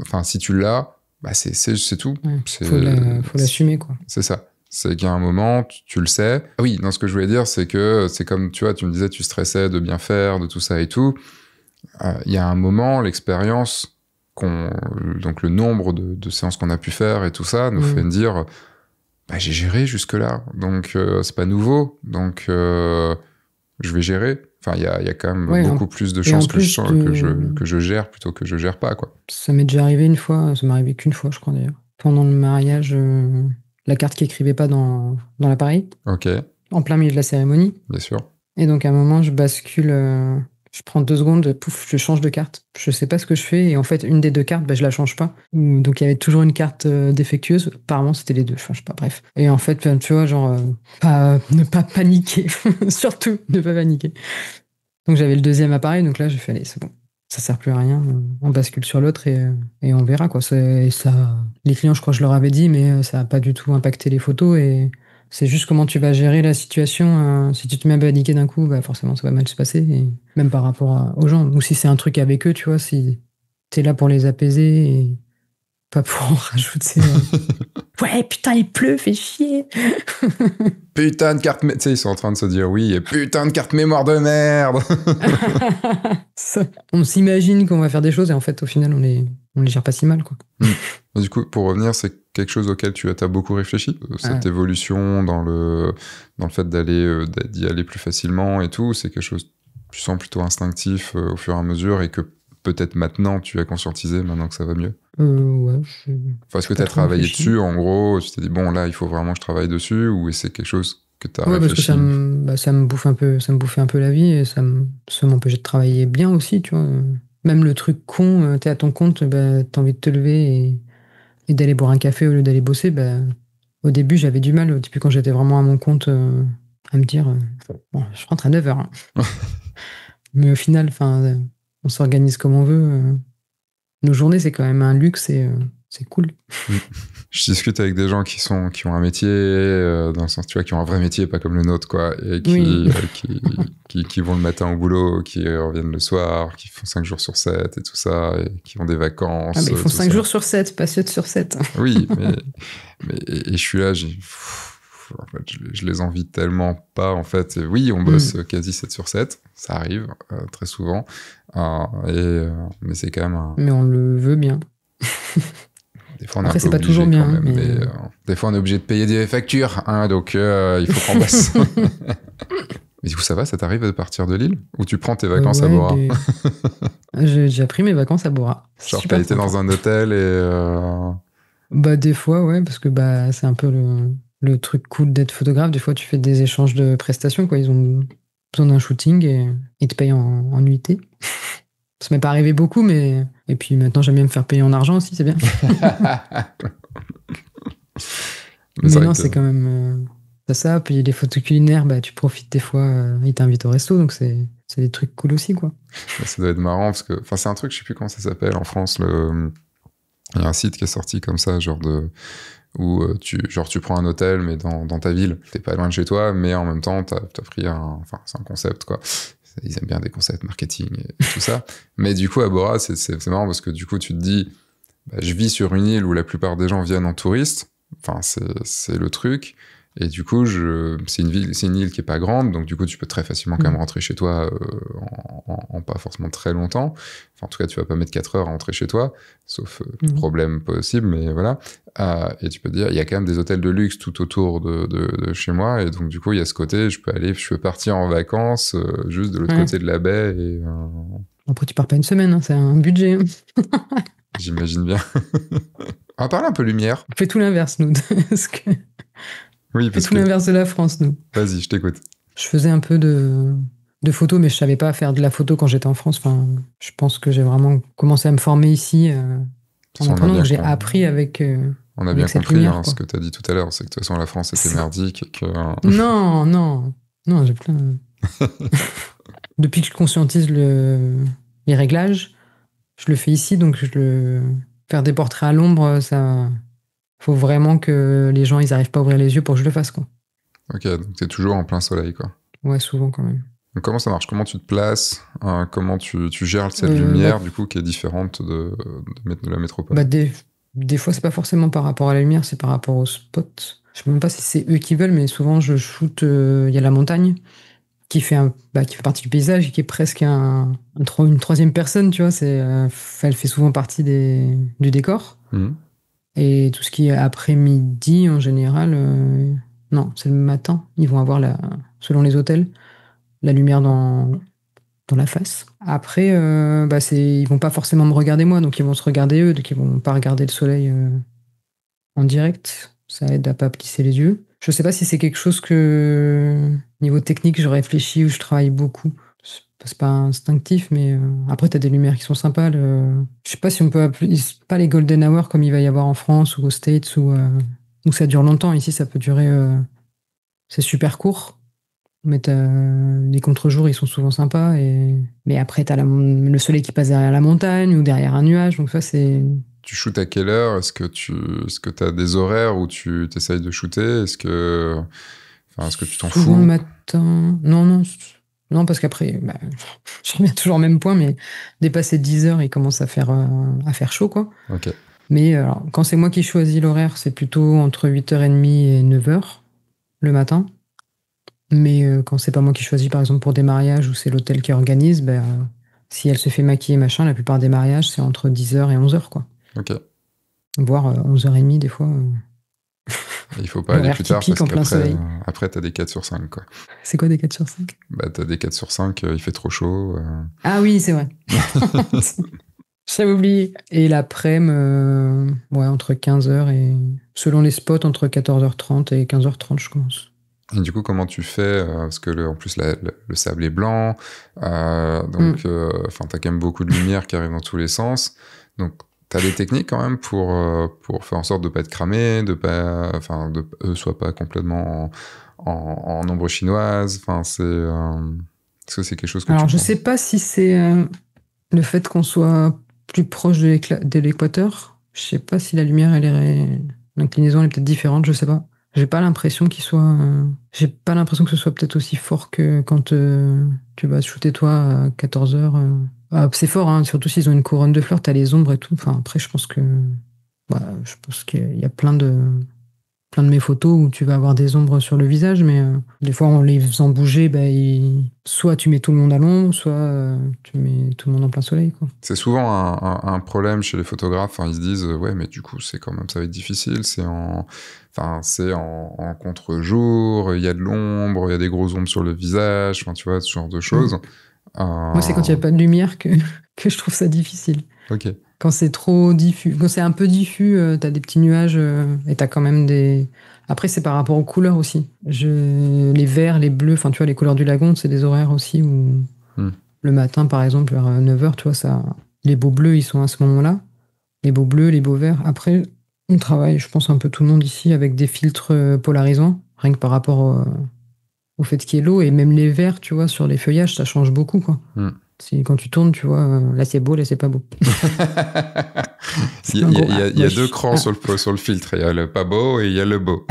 Enfin, si tu l'as, c'est tout. Ouais, faut l'assumer, quoi. C'est ça. C'est qu'il y a un moment, tu le sais. Ah oui, non, ce que je voulais dire, c'est que c'est comme, tu vois, tu me disais, tu stressais de bien faire, de tout ça et tout. Il y a un moment, l'expérience, donc le nombre de séances qu'on a pu faire et tout ça, nous fait dire, j'ai géré jusque-là. Donc, c'est pas nouveau. Donc, je vais gérer. Enfin, il y a quand même beaucoup plus de chances que je gère plutôt que je gère pas, quoi. Ça m'est déjà arrivé une fois, ça m'est arrivé qu'une fois, je crois d'ailleurs. Pendant le mariage, la carte qui écrivait pas dans l'appareil. Ok. En plein milieu de la cérémonie. Bien sûr. Et donc à un moment, je bascule, je prends 2 secondes, pouf, je change de carte. Je sais pas ce que je fais, et en fait, une des 2 cartes, je la change pas. Donc il y avait toujours une carte défectueuse. Apparemment, c'était les 2, je sais pas, bref. Et en fait, tu vois, genre, ne pas paniquer. Surtout, ne pas paniquer. Donc j'avais le 2e appareil, donc là, j'ai fait, allez, c'est bon. Ça sert plus à rien, on bascule sur l'autre et on verra, quoi. Ça, les clients, je crois que je leur avais dit, mais ça a pas du tout impacté les photos, et c'est juste comment tu vas gérer la situation. Si tu te mets à paniquer d'un coup, forcément, ça va mal se passer, et même par rapport aux gens. Ou si c'est un truc avec eux, tu vois, si t'es là pour les apaiser et pas pour en rajouter. Ouais, putain, il pleut, fais chier. Putain de carte... Tu sais, ils sont en train de se dire oui, et putain de carte mémoire de merde. On s'imagine qu'on va faire des choses, et en fait, au final, on les gère pas si mal, quoi. Du coup, pour revenir, c'est quelque chose auquel tu as beaucoup réfléchi, cette évolution dans le fait d'y aller plus facilement et tout, c'est quelque chose que tu sens plutôt instinctif au fur et à mesure, et que peut-être maintenant tu as conscientisé, maintenant que ça va mieux. Ouais. Enfin, est-ce que tu as travaillé dessus, en gros, tu t'es dit, bon, là, il faut vraiment que je travaille dessus, ou c'est quelque chose que tu as réfléchi? Parce que ça me bouffait un peu la vie, et ça m'empêchait de travailler bien aussi, tu vois. Même le truc con, t'es à ton compte, t'as envie de te lever et d'aller boire un café au lieu d'aller bosser. Au début, j'avais du mal, au début, quand j'étais vraiment à mon compte, à me dire, bon, je rentre à 9h. Hein. Mais au final, on s'organise comme on veut. Nos journées, c'est quand même un luxe, et c'est cool. Je discute avec des gens qui ont un métier, dans le sens, tu vois, qui ont un vrai métier, pas comme le nôtre, quoi, et qui vont le matin au boulot, qui reviennent le soir, qui font 5 jours sur 7 et tout ça, et qui ont des vacances. Ah, mais ils font 5 jours sur 7, pas 7 sur 7. Oui, et je suis là, en fait, je les envie tellement pas, en fait. Et oui, on bosse quasi 7 sur 7, ça arrive très souvent, mais c'est quand même Mais on le veut bien. Des fois, on est après, un peu obligé, pas toujours bien, quand même, mais des fois, on est obligé de payer des factures, hein, donc il faut qu'on bosse. Mais du coup, ça va, ça t'arrive de partir de Lille? Ou tu prends tes vacances à Bora? J'ai déjà pris mes vacances à Bora. Genre, t'as été dans un hôtel et... Des fois, ouais, parce que c'est un peu le truc cool d'être photographe. Des fois, tu fais des échanges de prestations, quoi. Ils ont besoin d'un shooting et ils te payent en nuitée. Ça m'est pas arrivé beaucoup, mais... Et puis maintenant, j'aime bien me faire payer en argent aussi, c'est bien. mais non, c'est quand même... ça. Puis les photos culinaires, tu profites des fois, ils t'invitent au resto, donc c'est des trucs cool aussi, quoi. Ça doit être marrant, parce que... Enfin, c'est un truc, je sais plus comment ça s'appelle en France, Il y a un site qui est sorti comme ça, où tu prends un hôtel, mais dans ta ville. T'es pas loin de chez toi, mais en même temps, t'as pris enfin, c'est un concept, quoi. Ils aiment bien des concepts marketing et tout ça. Mais du coup, à Bora, c'est marrant parce que du coup, tu te dis, bah, je vis sur une île où la plupart des gens viennent en touriste. Enfin, c'est le truc. Et du coup, c'est une île qui est pas grande, donc du coup, tu peux très facilement quand même rentrer chez toi en pas forcément très longtemps. Enfin, en tout cas, tu vas pas mettre 4 heures à rentrer chez toi, sauf problème possible, mais voilà. Et tu peux te dire, il y a quand même des hôtels de luxe tout autour de chez moi, et donc du coup, il y a ce côté, je peux partir en vacances juste de l'autre côté de la baie. Et, après, tu pars pas une semaine, hein, c'est un budget. j'imagine bien. On va parler un peu lumière. On fait tout l'inverse, nous. Oui, parce tout l'inverse de la France, nous. Vas-y, je t'écoute. Je faisais un peu de photos, mais je savais pas faire de la photo quand j'étais en France. Enfin, je pense que j'ai vraiment commencé à me former ici en apprenant. Donc j'ai appris avec. On a bien compris lumière, ce que tu as dit tout à l'heure, c'est que de toute façon la France était merdique et que. Non, j'ai plein. Depuis que je conscientise les réglages, je le fais ici, donc faire des portraits à l'ombre, ça. Faut vraiment que les gens ils arrivent pas à ouvrir les yeux pour que je le fasse, quoi. Ok, donc t'es toujours en plein soleil, quoi. Ouais, souvent quand même. Donc comment ça marche? Comment tu te places? Comment tu gères cette lumière, du coup, qui est différente de la métropole? Des fois, c'est pas forcément par rapport à la lumière, c'est par rapport au spot. Je sais même pas si c'est eux qui veulent, mais souvent je shoot. Il y a la montagne qui fait partie du paysage et qui est presque une troisième personne, tu vois. Elle fait souvent partie du décor. Et tout ce qui est après-midi, en général, non, c'est le matin. Ils vont avoir, selon les hôtels, la lumière dans la face. Après, ils vont pas forcément me regarder moi, donc ils vont se regarder eux, donc ils vont pas regarder le soleil en direct. Ça aide à pas plisser les yeux. Je sais pas si c'est quelque chose que, niveau technique, je réfléchis ou je travaille beaucoup. C'est pas instinctif, mais après, t'as des lumières qui sont sympas. Je sais pas si on peut appeler, pas les golden hours comme il va y avoir en France ou aux States, où ça dure longtemps. Ici, ça peut durer, c'est super court, mais les contre-jours, ils sont souvent sympas. Mais après, t'as le soleil qui passe derrière la montagne ou derrière un nuage, donc ça, c'est... Tu shootes à quelle heure? Est-ce que t'as des horaires où tu t'essayes de shooter? Est-ce que tu t'en fous? Souvent le matin. Non, parce qu'après, je reviens toujours au même point, mais dépasser 10 heures, il commence à faire chaud, quoi. Ok. Mais alors, quand c'est moi qui choisis l'horaire, c'est plutôt entre 8h30 et 9h le matin. Mais quand c'est pas moi qui choisis, par exemple pour des mariages où c'est l'hôtel qui organise, si elle se fait maquiller, machin, la plupart des mariages, c'est entre 10h et 11h, quoi. Ok. Voire 11h30 des fois. Il faut pas aller plus tard parce qu'après t'as des 4 sur 5, quoi. C'est quoi des 4 sur 5? T'as des 4 sur 5, il fait trop chaud. Ah oui, c'est vrai. J'avais oublié. Et l'après-midi, entre 15h et... Selon les spots, entre 14h30 et 15h30, je commence. Et du coup, comment tu fais? Parce que en plus, le sable est blanc. Donc, t'as quand même beaucoup de lumière qui arrive dans tous les sens. Donc, t'as des techniques quand même pour faire en sorte de pas être cramé, soit pas complètement en ombre chinoise. Est-ce que c'est quelque chose que Alors, je sais pas si c'est le fait qu'on soit plus proche de l'équateur. Je sais pas si la lumière, l'inclinaison, elle est peut-être différente, je sais pas. J'ai pas l'impression j'ai pas l'impression que ce soit peut-être aussi fort que quand tu vas shooter toi à 14h. C'est fort, hein, surtout s'ils ont une couronne de fleurs, t'as les ombres et tout. Enfin, après, je pense qu'il y a plein de mes photos où tu vas avoir des ombres sur le visage, mais des fois, en les faisant bouger, soit tu mets tout le monde à l'ombre, soit tu mets tout le monde en plein soleil, quoi. C'est souvent un problème chez les photographes. Ils se disent, ouais, mais du coup, c'est quand même, ça va être difficile. C'est en contre-jour, il y a de l'ombre, il y a des grosses ombres sur le visage, tu vois, ce genre de choses. Moi, c'est quand il n'y a pas de lumière que je trouve ça difficile. Ok. Quand c'est trop diffus, quand c'est un peu diffus, t'as des petits nuages et t'as quand même des... Après, c'est par rapport aux couleurs aussi. Les verts, les bleus, tu vois, les couleurs du lagon, c'est des horaires aussi où le matin, par exemple, vers 9h, tu vois, les beaux bleus, ils sont à ce moment-là. Les beaux bleus, les beaux verts. Après, on travaille, je pense, un peu tout le monde ici avec des filtres polarisants, rien que par rapport au fait qu'il y ait l'eau. Et même les verts, tu vois, sur les feuillages, ça change beaucoup, quoi. Quand tu tournes, tu vois, là c'est beau, là c'est pas beau. Il y a deux crans sur le filtre. Il y a le pas beau et il y a le beau.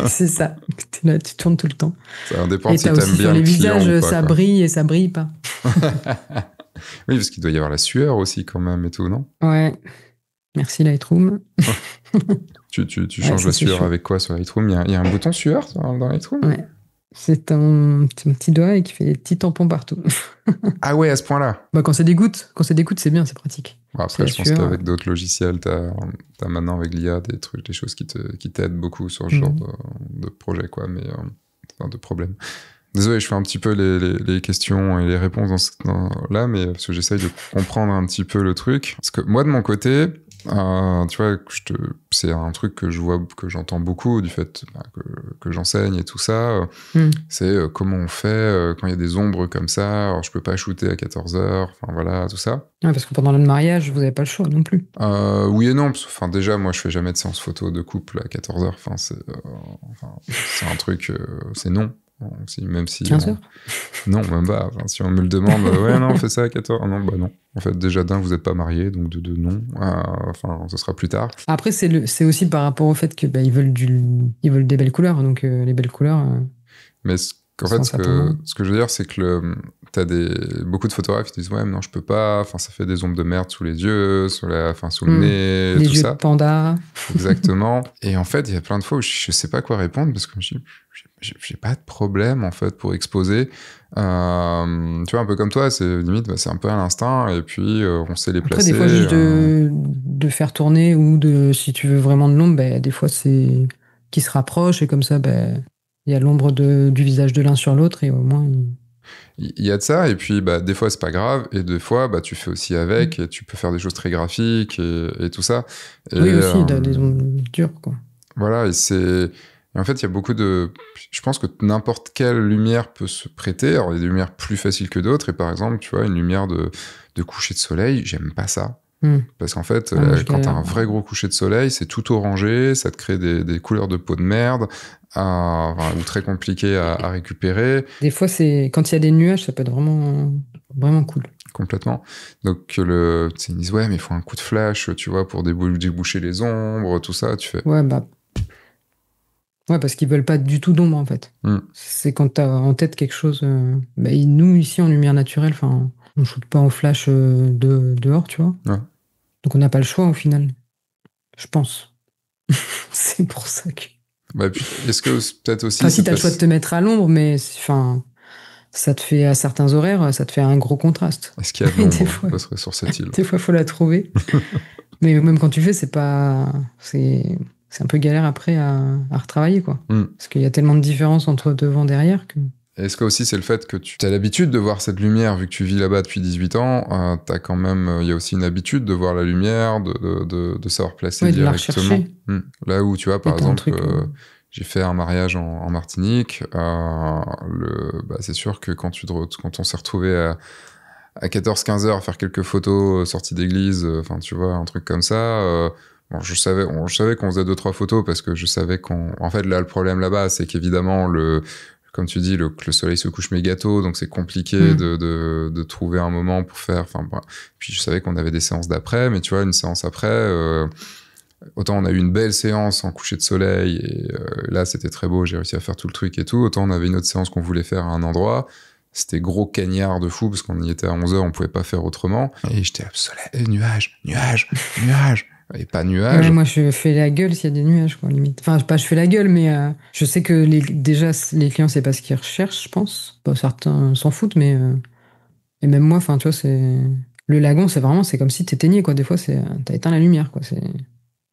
C'est ça. Là, tu tournes tout le temps. Ça dépend Et si t'as t'aimes aussi bien sur les le client visages, ou pas, ça quoi. brille et ça brille pas. Oui, parce qu'il doit y avoir la sueur aussi quand même et tout, non? Ouais. Merci Lightroom. Tu changes la sueur chaud. avec quoi sur Lightroom? Il y a un bouton sueur dans Lightroom? Ouais. C'est ton petit doigt et qui fait des petits tampons partout. Ah ouais, à ce point-là. Bah, quand c'est des gouttes, c'est bien, c'est pratique. Bon, après, je pense qu'avec d'autres logiciels, t'as maintenant avec l'IA des choses qui t'aident beaucoup sur ce genre de projet, quoi, mais enfin, de problème. Désolé, je fais un petit peu les questions et les réponses là, mais parce que j'essaye de comprendre un petit peu le truc. Parce que moi, de mon côté, tu vois, c'est un truc que je vois, que j'entends beaucoup du fait que j'enseigne et tout ça. C'est comment on fait quand il y a des ombres comme ça. Alors, je peux pas shooter à 14h, enfin voilà, tout ça. Ouais, parce que pendant le mariage, vous avez pas le choix non plus. Oui et non. Enfin, déjà, moi, je fais jamais de séance photo de couple à 14h. Enfin, c'est un truc, c'est non. Même si 15h non, même pas. Enfin, si on me le demande, ouais, non, on fait ça à 14. Oh, non, bah non. En fait, déjà d'un, vous n'êtes pas mariés, donc de deux, non. Enfin, ce sera plus tard. Après, c'est aussi par rapport au fait que ils veulent des belles couleurs, donc les belles couleurs. Mais en fait, ce que je veux dire, c'est que t'as beaucoup de photographes qui disent ouais, mais non, je peux pas. Enfin, ça fait des ombres de merde sous les yeux, sous le nez, les tout yeux ça. de panda. Exactement. Et en fait, il y a plein de fois où je sais pas quoi répondre parce que j'ai pas de problème en fait pour exposer. Tu vois, un peu comme toi, c'est limite, c'est un peu à l'instinct et puis on sait les placer. Après, des fois, juste de faire tourner ou si tu veux vraiment de l'ombre, des fois c'est qui se rapproche et comme ça, il y a l'ombre du visage de l'un sur l'autre et au moins. Il y a de ça, et puis des fois c'est pas grave, et des fois tu fais aussi avec, et tu peux faire des choses très graphiques et tout ça. Et, oui, aussi, des ombres dures, quoi. Voilà, et en fait, il y a beaucoup de. Je pense que n'importe quelle lumière peut se prêter. Alors, il y a des lumières plus faciles que d'autres, et par exemple, tu vois, une lumière de coucher de soleil, j'aime pas ça. Parce qu'en fait, quand t'as un vrai gros coucher de soleil, c'est tout orangé, ça te crée des couleurs de peau de merde, ou très compliquées à récupérer. Des fois, quand il y a des nuages, ça peut être vraiment, vraiment cool. Complètement. Donc, ils disent, ouais, mais il faut un coup de flash, tu vois, pour déboucher les ombres, tout ça, tu fais. Ouais, parce qu'ils veulent pas du tout d'ombre, en fait. C'est quand t'as en tête quelque chose. Nous, ici, en lumière naturelle, on shoote pas en flash dehors, tu vois. Ouais. Donc, on n'a pas le choix, au final. Je pense. C'est pour ça que. Puis, est-ce que peut-être aussi. Si t'as le choix de te mettre à l'ombre, mais ça te fait, à certains horaires, ça te fait un gros contraste. Est-ce qu'il y a de l'ombre sur cette île? Des fois, il faut la trouver. Mais même quand tu fais, c'est un peu galère après à retravailler, quoi. Parce qu'il y a tellement de différences entre devant et derrière que. Est-ce que aussi c'est le fait que tu as l'habitude de voir cette lumière, vu que tu vis là-bas depuis 18 ans, t'as quand même, il y a aussi une habitude de voir la lumière, de savoir placer directement. Là où tu vois, par exemple, j'ai fait un mariage en Martinique, c'est sûr que quand on s'est retrouvé à 14-15 heures à faire quelques photos sorties d'église, enfin tu vois, un truc comme ça. Je savais qu'on faisait 2-3 photos parce que je savais en fait là le problème là-bas, c'est qu'évidemment comme tu dis, le soleil se couche méga tôt, donc c'est compliqué de trouver un moment pour faire. Puis je savais qu'on avait des séances d'après, mais tu vois, une séance après, autant on a eu une belle séance en coucher de soleil, et là c'était très beau, j'ai réussi à faire tout le truc et tout. Autant on avait une autre séance qu'on voulait faire à un endroit, c'était gros cagnard de fou, parce qu'on y était à 11h, on pouvait pas faire autrement. Et j'étais là, soleil, nuages. Et pas nuages. Ouais, moi, je fais la gueule s'il y a des nuages, quoi, limite. Enfin, pas je fais la gueule, mais je sais que déjà, les clients, c'est pas ce qu'ils recherchent, je pense. Certains s'en foutent, mais. Et même moi, tu vois, le lagon, c'est comme si t'éteignais, quoi. Des fois, t'as éteint la lumière, quoi.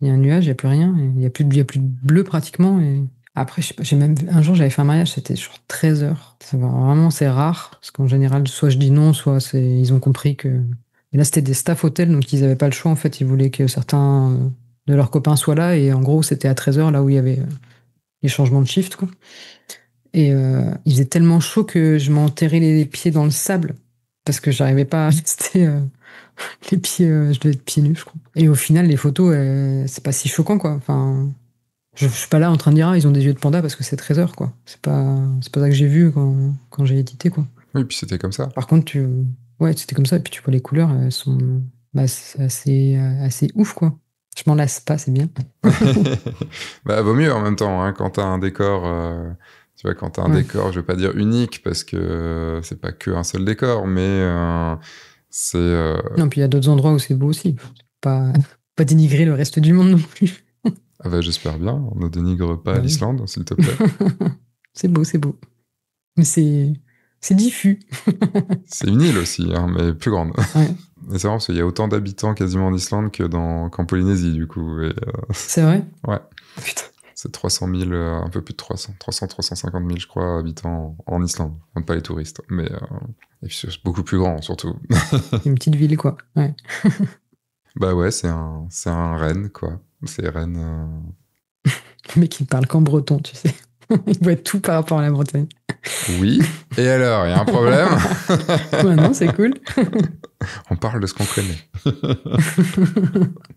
Il y a un nuage, il n'y a plus rien, il y a plus de bleu pratiquement. Et après, je sais pas, un jour, j'avais fait un mariage, c'était sur 13 heures. Vraiment, c'est rare, parce qu'en général, soit je dis non, soit ils ont compris que. Et là, c'était des staff hôtels, donc ils n'avaient pas le choix, en fait. Ils voulaient que certains de leurs copains soient là, et en gros, c'était à 13 heures, là où il y avait les changements de shift, quoi. Et il faisait tellement chaud que je m'enterrais les pieds dans le sable, parce que j'arrivais pas à rester les pieds, je devais être pieds nus, je crois. Et au final, les photos, c'est pas si choquant, quoi. Enfin, je suis pas là en train de dire, ils ont des yeux de panda parce que c'est 13 heures, quoi. C'est pas ça que j'ai vu quand j'ai édité, quoi. Oui, puis c'était comme ça. Par contre, Ouais, c'était comme ça. Et puis tu vois les couleurs, elles sont, bah, c'est assez ouf, quoi. Je m'en lasse pas, c'est bien. Bah, vaut mieux en même temps, hein, quand t'as un décor, tu vois, quand t'as un Ouais. décor, je vais pas dire unique, parce que c'est pas que un seul décor, mais c'est... Non, puis il y a d'autres endroits où c'est beau aussi. Faut pas, pas dénigrer le reste du monde non plus. Ah bah, j'espère bien, on ne dénigre pas Bah oui. l'Islande, s'il te plaît. C'est beau, c'est beau. Mais c'est diffus. C'est une île aussi, hein, mais plus grande. Ouais. Et c'est marrant parce qu'il y a autant d'habitants quasiment en Islande qu'en Polynésie, du coup. Et, C'est vrai? ouais, Putain. c'est 300 000, un peu plus de 350 000, je crois, habitants en Islande. Enfin, pas les touristes, mais et puis c'est beaucoup plus grand, surtout. Une petite ville, quoi. Ouais. Bah ouais, c'est un Rennes, quoi. C'est Rennes. Le mec, il parle qu'en breton, tu sais. Il voit tout par rapport à la Bretagne. Oui. Et alors, il y a un problème? Ouais, non, c'est cool. On parle de ce qu'on connaît.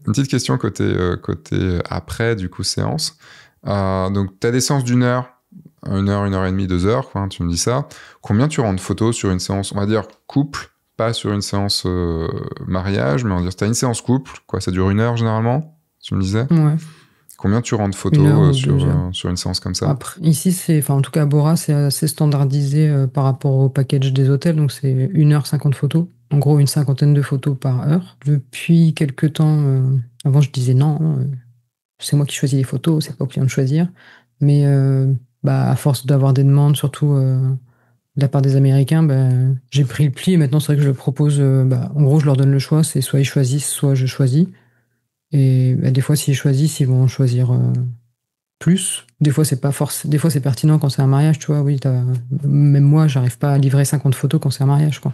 Une petite question côté après, du coup, séance. Donc, tu as des séances d'une heure, une heure et demie, 2 heures, quoi, tu me dis ça. Combien tu rends de photos sur une séance, on va dire couple, pas sur une séance mariage, mais on va dire, tu as une séance couple, quoi, ça dure 1 heure généralement, tu me disais. Ouais. Combien tu rends de 1 photos heure ou 2 heures. sur une séance comme ça? Après, ici, enfin, en tout cas, à Bora, c'est assez standardisé par rapport au package des hôtels. Donc, c'est 1 heure 50 photos. En gros, une cinquantaine de photos par heure. Depuis quelques temps, avant, je disais non, c'est moi qui choisis les photos, c'est pas au client de choisir. Mais bah, à force d'avoir des demandes, surtout de la part des Américains, bah, j'ai pris le pli et maintenant, c'est vrai que je le propose. Bah, en gros, je leur donne le choix. C'est soit ils choisissent, soit je choisis. Et bah, des fois, s'ils choisissent, ils vont choisir plus. Des fois, c'est pas force. Des fois, c'est pertinent quand c'est un mariage, tu vois. Oui, même moi, j'arrive pas à livrer 50 photos quand c'est un mariage, quoi.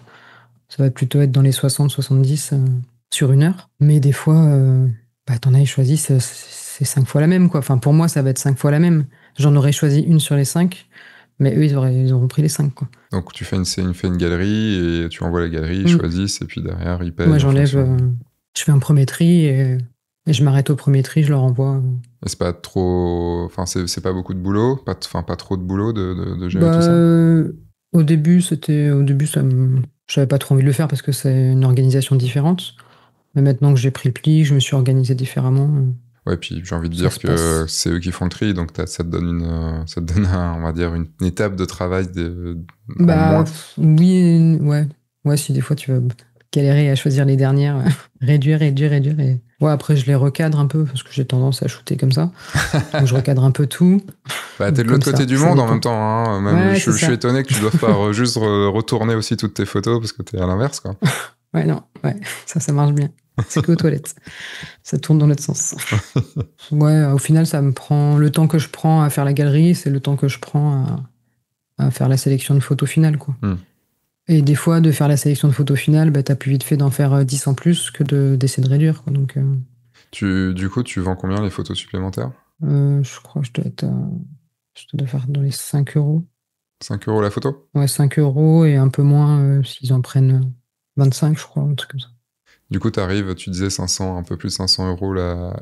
Ça va plutôt être dans les 60-70 sur 1 heure. Mais des fois, bah, t'en as, ils choisissent, c'est 5 fois la même, quoi. Enfin, pour moi, ça va être 5 fois la même. J'en aurais choisi une sur les 5, mais eux, ils auront pris les 5, quoi. Donc, tu fais une galerie et tu envoies la galerie, ils Mm. choisissent et puis derrière, ils Moi, payent en j'enlève, fonction. je fais un premier tri et je m'arrête au premier tri, je leur envoie. Et c'est pas trop. Enfin, c'est pas beaucoup de boulot, enfin, pas trop de boulot de gérer Bah, tout ça. au début, j'avais pas trop envie de le faire parce que c'est une organisation différente. Mais maintenant que j'ai pris le pli, je me suis organisé différemment. Ouais, puis j'ai envie de Ça dire se que passe. c'est eux qui font le tri, donc ça te donne ça te donne on va dire, une étape de travail en Bah, moins. oui, ouais. Ouais, si des fois tu vas galérer à choisir les dernières, réduire, réduire, réduire. Et... Ouais, après, je les recadre un peu parce que j'ai tendance à shooter comme ça. Donc, je recadre un peu tout. Bah, t'es de Comme l'autre côté du ça monde en même dépend. temps, hein. Même, Ouais, c'est je suis ça. étonné que tu doives pas juste retourner aussi toutes tes photos parce que t'es à l'inverse, quoi. Ouais, non, ouais, ça marche bien. C'est qu'aux toilettes. Ça tourne dans l'autre sens. Ouais, au final, ça me prend le temps que je prends à faire la galerie, c'est le temps que je prends à faire la sélection de photos finales, quoi. Hmm. Et des fois, de faire la sélection de photos finales, bah, t'as plus vite fait d'en faire 10 en plus que d'essayer de réduire, quoi. Donc, Du coup, tu vends combien les photos supplémentaires? je crois que je dois faire dans les 5 euros. 5 € la photo? Ouais, 5 euros et un peu moins s'ils en prennent 25, je crois, un truc comme ça. Du coup, tu disais 500, un peu plus de 500 €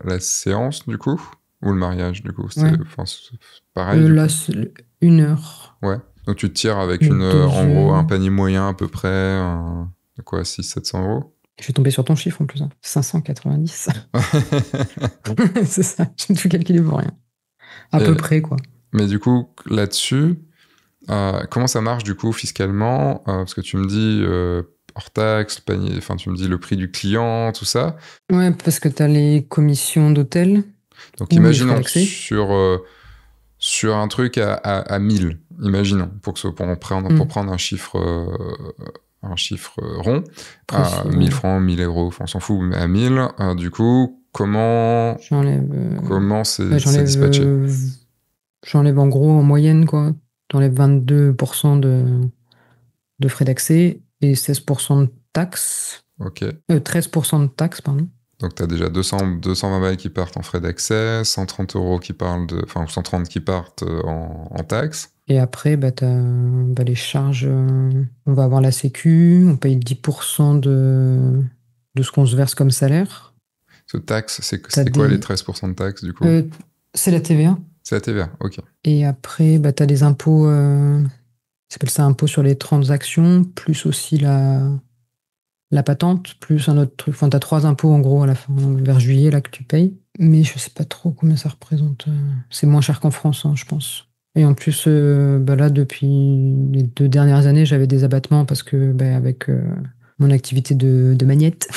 la séance, du coup? Ou le mariage, du coup? Ouais. Enfin, c'est pareil, du Là, coup? c'est 1 heure. Ouais. Donc tu te tires avec Le en gros, un deuxième. panier moyen à peu près, de quoi, 600-700 €? Je vais tomber sur ton chiffre en plus, hein. 590. C'est ça, j'ai tout calculé pour rien. À peu Et- près, quoi. mais du coup, là-dessus, comment ça marche du coup fiscalement? Parce que tu me dis hors taxe, le panier, enfin tu me dis le prix du client, tout ça. Ouais, parce que t'as les commissions d'hôtel Donc ou les frais imaginons d'accès. sur un truc à 1000, imaginons, pour prendre un chiffre rond, à Précis, 1000 ouais. francs, 1000 €, enfin, on s'en fout, mais à 1000, du coup, J'enlève, comment bah, c'est dispatché? j'enlève en gros en moyenne, quoi. T'enlèves 22% de frais d'accès et 16% de taxes. Ok. 13% de taxes, pardon. Donc, tu as déjà 220 balles qui partent en frais d'accès, 130 € enfin, 130 qui partent en taxes. Et après, bah, t'as bah, les charges. On va avoir la sécu, on paye 10% de ce qu'on se verse comme salaire. Ce taxe, T'as c'est quoi les des, 13% de taxes, du coup? euh, c'est la TVA. C'est la TVA, ok. Et après, bah, t'as des impôts, ils appellent ça impôt sur les transactions, plus aussi la patente, plus un autre truc. Enfin, t'as 3 impôts en gros à la fin, vers juillet, là, que tu payes. Mais je sais pas trop combien ça représente. C'est moins cher qu'en France, hein, je pense. Et en plus, là, depuis les 2 dernières années, j'avais des abattements parce que, avec mon activité de magnète,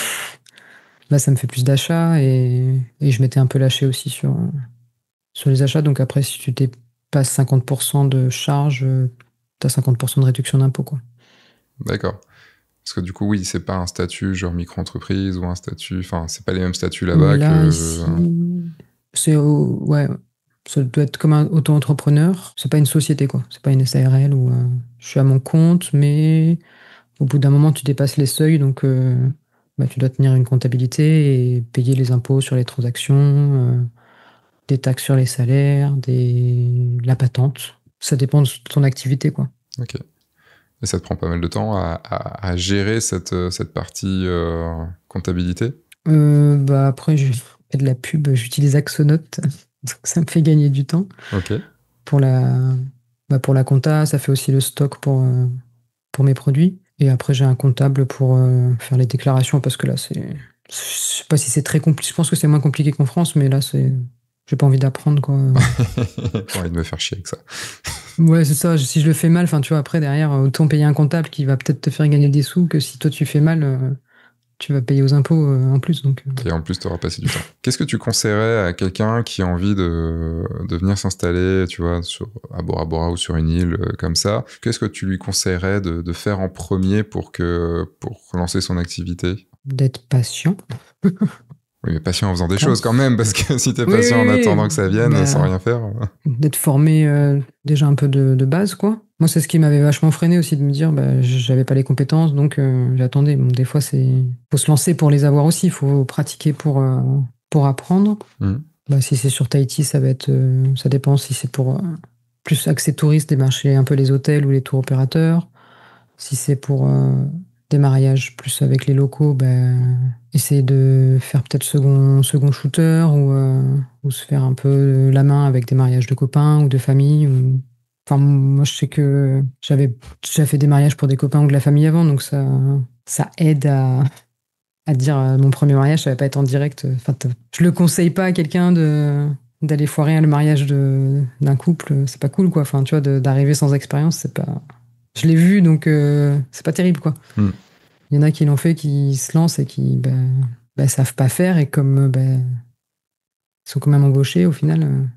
là, ça me fait plus d'achats et je m'étais un peu lâché aussi sur les achats. Donc après, si tu dépasses 50% de charge, t'as 50% de réduction d'impôt, quoi. D'accord. Parce que du coup, oui, c'est pas un statut genre micro-entreprise ou un statut... Enfin, c'est pas les mêmes statuts là-bas Là, que... ici, ouais, ça doit être comme un auto-entrepreneur. C'est pas une société, quoi. C'est pas une SARL où je suis à mon compte, mais au bout d'un moment, tu dépasses les seuils, donc tu dois tenir une comptabilité et payer les impôts sur les transactions, des taxes sur les salaires, la patente. Ça dépend de ton activité, quoi. Ok. Et ça te prend pas mal de temps à gérer cette partie comptabilité? Après, je fais de la pub, j'utilise Axonote, donc ça me fait gagner du temps. Ok. Pour pour la compta, ça fait aussi le stock pour mes produits. Et après, j'ai un comptable pour faire les déclarations parce que là, je sais pas si c'est très compliqué. Je pense que c'est moins compliqué qu'en France, mais là, j'ai pas envie d'apprendre, quoi. J'ai envie de me faire chier avec ça. Ouais, c'est ça. Si je le fais mal, enfin, tu vois, après, derrière, autant payer un comptable qui va peut-être te faire gagner des sous que si toi tu fais mal, tu vas payer aux impôts en plus. Donc, Et en plus, tu auras passé du temps. Qu'est-ce que tu conseillerais à quelqu'un qui a envie de venir s'installer, tu vois, à Bora Bora ou sur une île comme ça? Qu'est-ce que tu lui conseillerais de faire en premier pour lancer son activité? d'être patient. Oui, mais patient en faisant des Grave. choses quand même, parce que si t'es Oui, patient en oui, attendant que ça vienne sans rien faire... d'être formé déjà un peu de base, quoi. Moi, c'est ce qui m'avait vachement freiné aussi, de me dire, j'avais pas les compétences, donc j'attendais. Bon, des fois, faut se lancer pour les avoir aussi, il faut pratiquer pour apprendre. Si c'est sur Tahiti, ça dépend si c'est pour plus accès touriste, démarcher un peu les hôtels ou les tours opérateurs. Si c'est pour des mariages plus avec les locaux, essayer de faire peut-être second shooter ou se faire un peu la main avec des mariages de copains ou de famille. Enfin, moi, je sais que j'avais déjà fait des mariages pour des copains ou de la famille avant, donc ça aide à dire mon premier mariage, ça va pas être en direct. Enfin, je le conseille pas à quelqu'un d'aller foirer le mariage d'un couple. C'est pas cool, quoi. Enfin, tu vois, d'arriver sans expérience, c'est pas. Je l'ai vu, donc c'est pas terrible, quoi. Il y en a qui l'ont fait, qui se lancent et qui savent pas faire, et comme ils sont quand même embauchés, au final,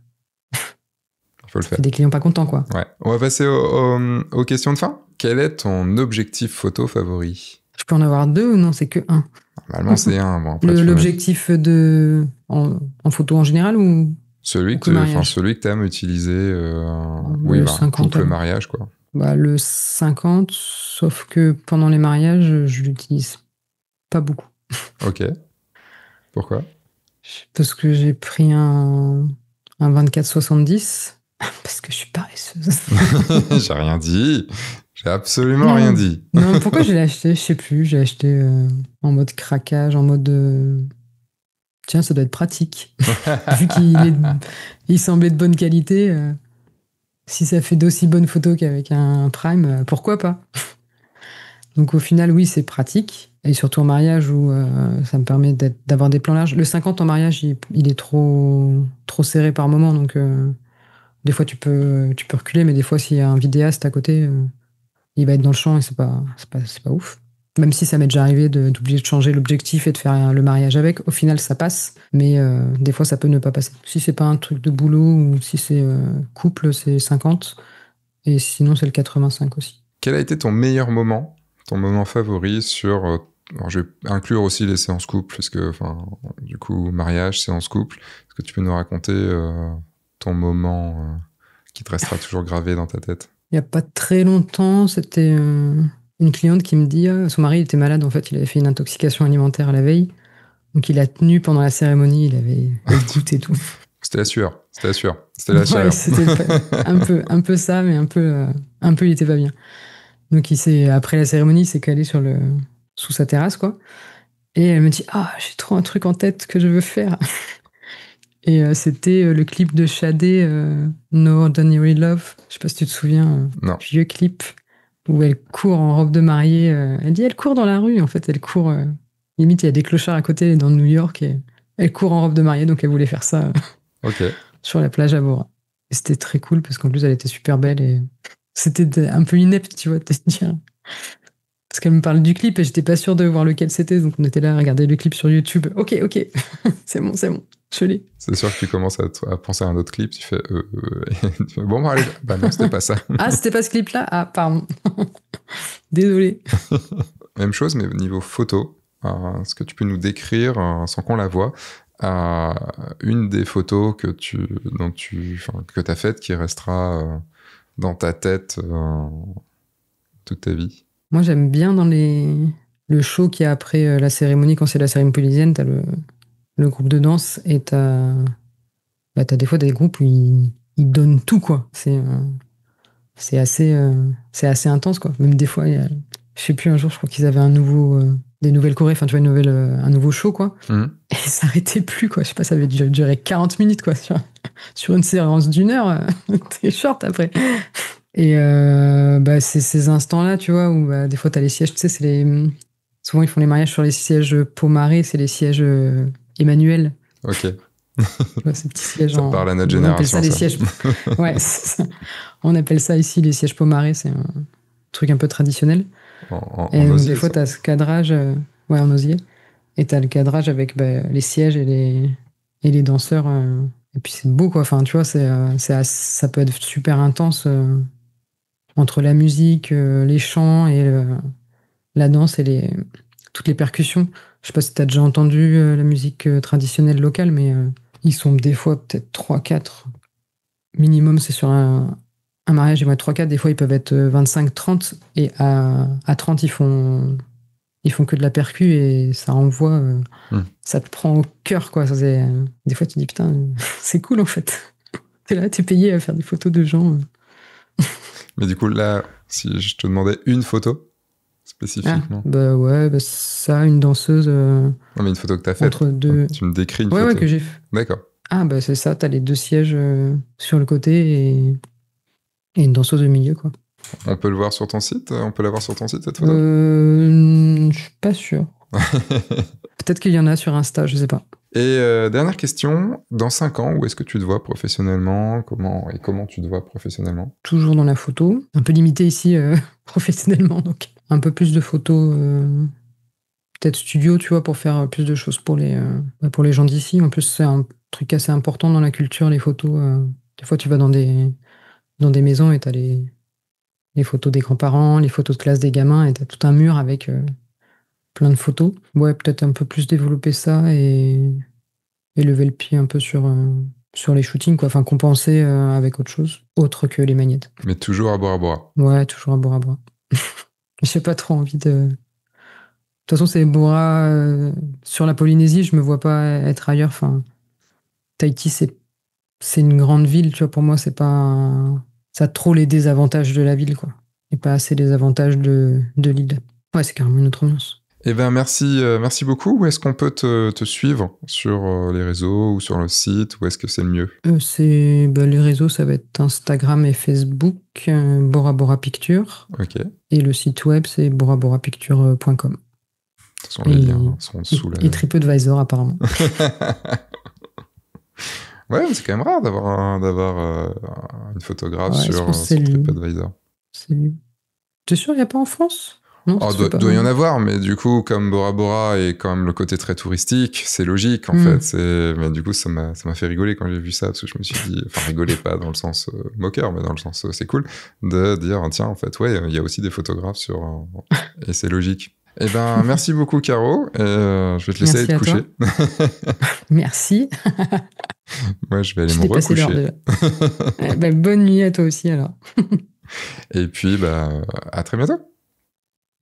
faut le ça faire. fait des clients pas contents, quoi. Ouais. On va passer aux questions de fin. Quel est ton objectif photo favori? Je peux en avoir 2 ou non, c'est que 1? Normalement, c'est 1. Bon, l'objectif en photo en général ou celui que tu aimes utiliser, le 50, couple, mariage, quoi. Le 50, sauf que pendant les mariages, je l'utilise pas beaucoup. Ok. Pourquoi? Parce que j'ai pris un 24-70, parce que je suis paresseuse. J'ai rien dit. J'ai absolument rien dit. Non, pourquoi je l'ai acheté? Je sais plus. J'ai acheté en mode craquage, en mode... Tiens, ça doit être pratique. Vu il semblait de bonne qualité, si ça fait d'aussi bonnes photos qu'avec un prime, pourquoi pas? Donc au final, oui, c'est pratique. Et surtout en mariage où ça me permet d'avoir des plans larges. Le 50 en mariage, il est trop serré par moment. Donc des fois, tu peux reculer, mais des fois, s'il y a un vidéaste à côté, il va être dans le champ et c'est pas ouf. Même si ça m'est déjà arrivé d'oublier de changer l'objectif et de faire le mariage avec, au final, ça passe. Mais des fois, ça peut ne pas passer. Si c'est pas un truc de boulot ou si c'est couple, c'est 50. Et sinon, c'est le 85 aussi. Quel a été ton meilleur moment, ton moment favori sur... alors je vais inclure aussi les séances couple, parce que, du coup, mariage, séance couple. Est-ce que tu peux nous raconter ton moment qui te restera toujours gravé dans ta tête? Il n'y a pas très longtemps, c'était une cliente qui me dit son mari était malade, en fait, il avait fait une intoxication alimentaire la veille. Donc il a tenu pendant la cérémonie, il avait le goût et tout. C'était la sueur, c'était la chaleur. Ouais, c'était un peu ça, mais un peu il était pas bien. Donc après la cérémonie, il s'est calé sous sa terrasse, quoi. Et elle me dit, j'ai trop un truc en tête que je veux faire. Et c'était le clip de Shadé, No Ordinary Love. Je sais pas si tu te souviens, Non. vieux clip. où elle court en robe de mariée. Elle dit elle court dans la rue. En fait, elle court. Limite, il y a des clochards à côté dans New York et elle court en robe de mariée, donc elle voulait faire ça Ok. sur la plage à Bora. Et c'était très cool parce qu'en plus, elle était super belle et c'était un peu inepte, tu vois, de te dire. Parce qu'elle me parle du clip et j'étais pas sûre de voir lequel c'était, donc on était là à regarder le clip sur YouTube. Ok, c'est bon, je l'ai. C'est sûr que tu commences à penser à un autre clip, tu fais et tu fais, bon, bah, allez, bah non, c'était pas ça. Ah, c'était pas ce clip-là? Ah, pardon. Désolé. Même chose, mais au niveau photo, est-ce que tu peux nous décrire, sans qu'on la voie, une des photos que tu as faites qui restera dans ta tête toute ta vie? Moi, j'aime bien dans le show qu'il y a après la cérémonie, quand c'est la cérémonie polynésienne, t'as le groupe de danse et t'as des fois des groupes où ils donnent tout, quoi. C'est assez intense, quoi. Même des fois, je sais plus, un jour, je crois qu'ils avaient des nouvelles chorés, enfin, tu vois, un nouveau show, quoi. Et ça s'arrêtait plus, quoi. Je sais pas, ça avait duré 40 minutes, quoi. Sur une séance d'1 heure, t'es short après. Et c'est ces instants-là, tu vois, où des fois, t'as les sièges, tu sais, souvent, ils font les mariages sur les sièges Pomaré, c'est les sièges Emmanuel. Ok. Tu vois, ces petits sièges ça parle à notre on appelle génération, ça les sièges. Ouais, ça. On appelle ça ici les sièges Pomaré, c'est un truc un peu traditionnel. En osier, des fois, t'as ce cadrage, ouais, en osier. Et t'as le cadrage avec les sièges et les danseurs. Et puis c'est beau, quoi. Enfin, tu vois, ça peut être super intense entre la musique, les chants et la danse et toutes les percussions. Je sais pas si t'as déjà entendu la musique traditionnelle locale, mais ils sont des fois peut-être 3-4. Minimum, c'est sur un mariage, et moi 3-4, des fois ils peuvent être 25-30, et à 30, ils font que de la percu et ça envoie, ça te prend au cœur, quoi. Des fois tu te dis putain, c'est cool en fait. T'es là, t'es payé à faire des photos de gens. Mais du coup, là, si je te demandais une photo spécifiquement. Ça, une danseuse. Non, mais une photo que t'as faite. Entre deux. Tu me décris une photo. Ouais, que j'ai fait. D'accord. Ah, c'est ça, t'as les 2 sièges sur le côté et une danseuse au milieu, quoi. On peut le voir sur ton site? On peut la voir sur ton site, cette photo? Je suis pas sûr. Peut-être qu'il y en a sur Insta, je sais pas. Et dernière question, dans 5 ans, où est-ce que tu te vois professionnellement? Comment tu te vois professionnellement? Toujours dans la photo. Un peu limité ici professionnellement, donc un peu plus de photos, peut-être studio, tu vois, pour faire plus de choses pour les gens d'ici. En plus, c'est un truc assez important dans la culture, les photos. Des fois, tu vas dans des maisons et t'as les photos des grands-parents, les photos de classe des gamins, et t'as tout un mur avec plein de photos. Ouais, peut-être un peu plus développer ça et lever le pied un peu sur les shootings, quoi. Enfin, compenser avec autre chose, autre que les magnettes. Mais toujours à Bora Bora. Ouais, toujours à Bora Bora. J'ai pas trop envie de... De toute façon, c'est Bora sur la Polynésie, je me vois pas être ailleurs. Enfin, Tahiti, c'est une grande ville, tu vois, pour moi, c'est pas... Ça a trop les désavantages de la ville, quoi. Et pas assez les avantages de l'île. Ouais, c'est carrément une autre ambiance. Eh ben merci beaucoup. Où est-ce qu'on peut te suivre sur les réseaux ou sur le site? Où est-ce que c'est le mieux? Les réseaux, ça va être Instagram et Facebook, Bora Bora Picture. Ok. Et le site web, c'est boraborapicture.com. De toute façon, les liens sont sous la... Et TripAdvisor, apparemment. Ouais, mais c'est quand même rare d'avoir une photographe sur TripAdvisor. C'est lui. T'es sûr, il n'y a pas en France? Non, doit y en avoir, mais du coup, comme Bora Bora est quand même le côté très touristique, c'est logique en fait. Mais du coup, ça m'a fait rigoler quand j'ai vu ça, parce que je me suis dit, enfin rigoler pas dans le sens moqueur, mais dans le sens c'est cool de dire tiens en fait ouais, il y a aussi des photographes sur et c'est logique. Eh ben merci beaucoup Caro, et je vais te laisser aller te coucher. Merci. Moi je vais aller me recoucher. Bonne nuit à toi aussi alors. Et puis à très bientôt.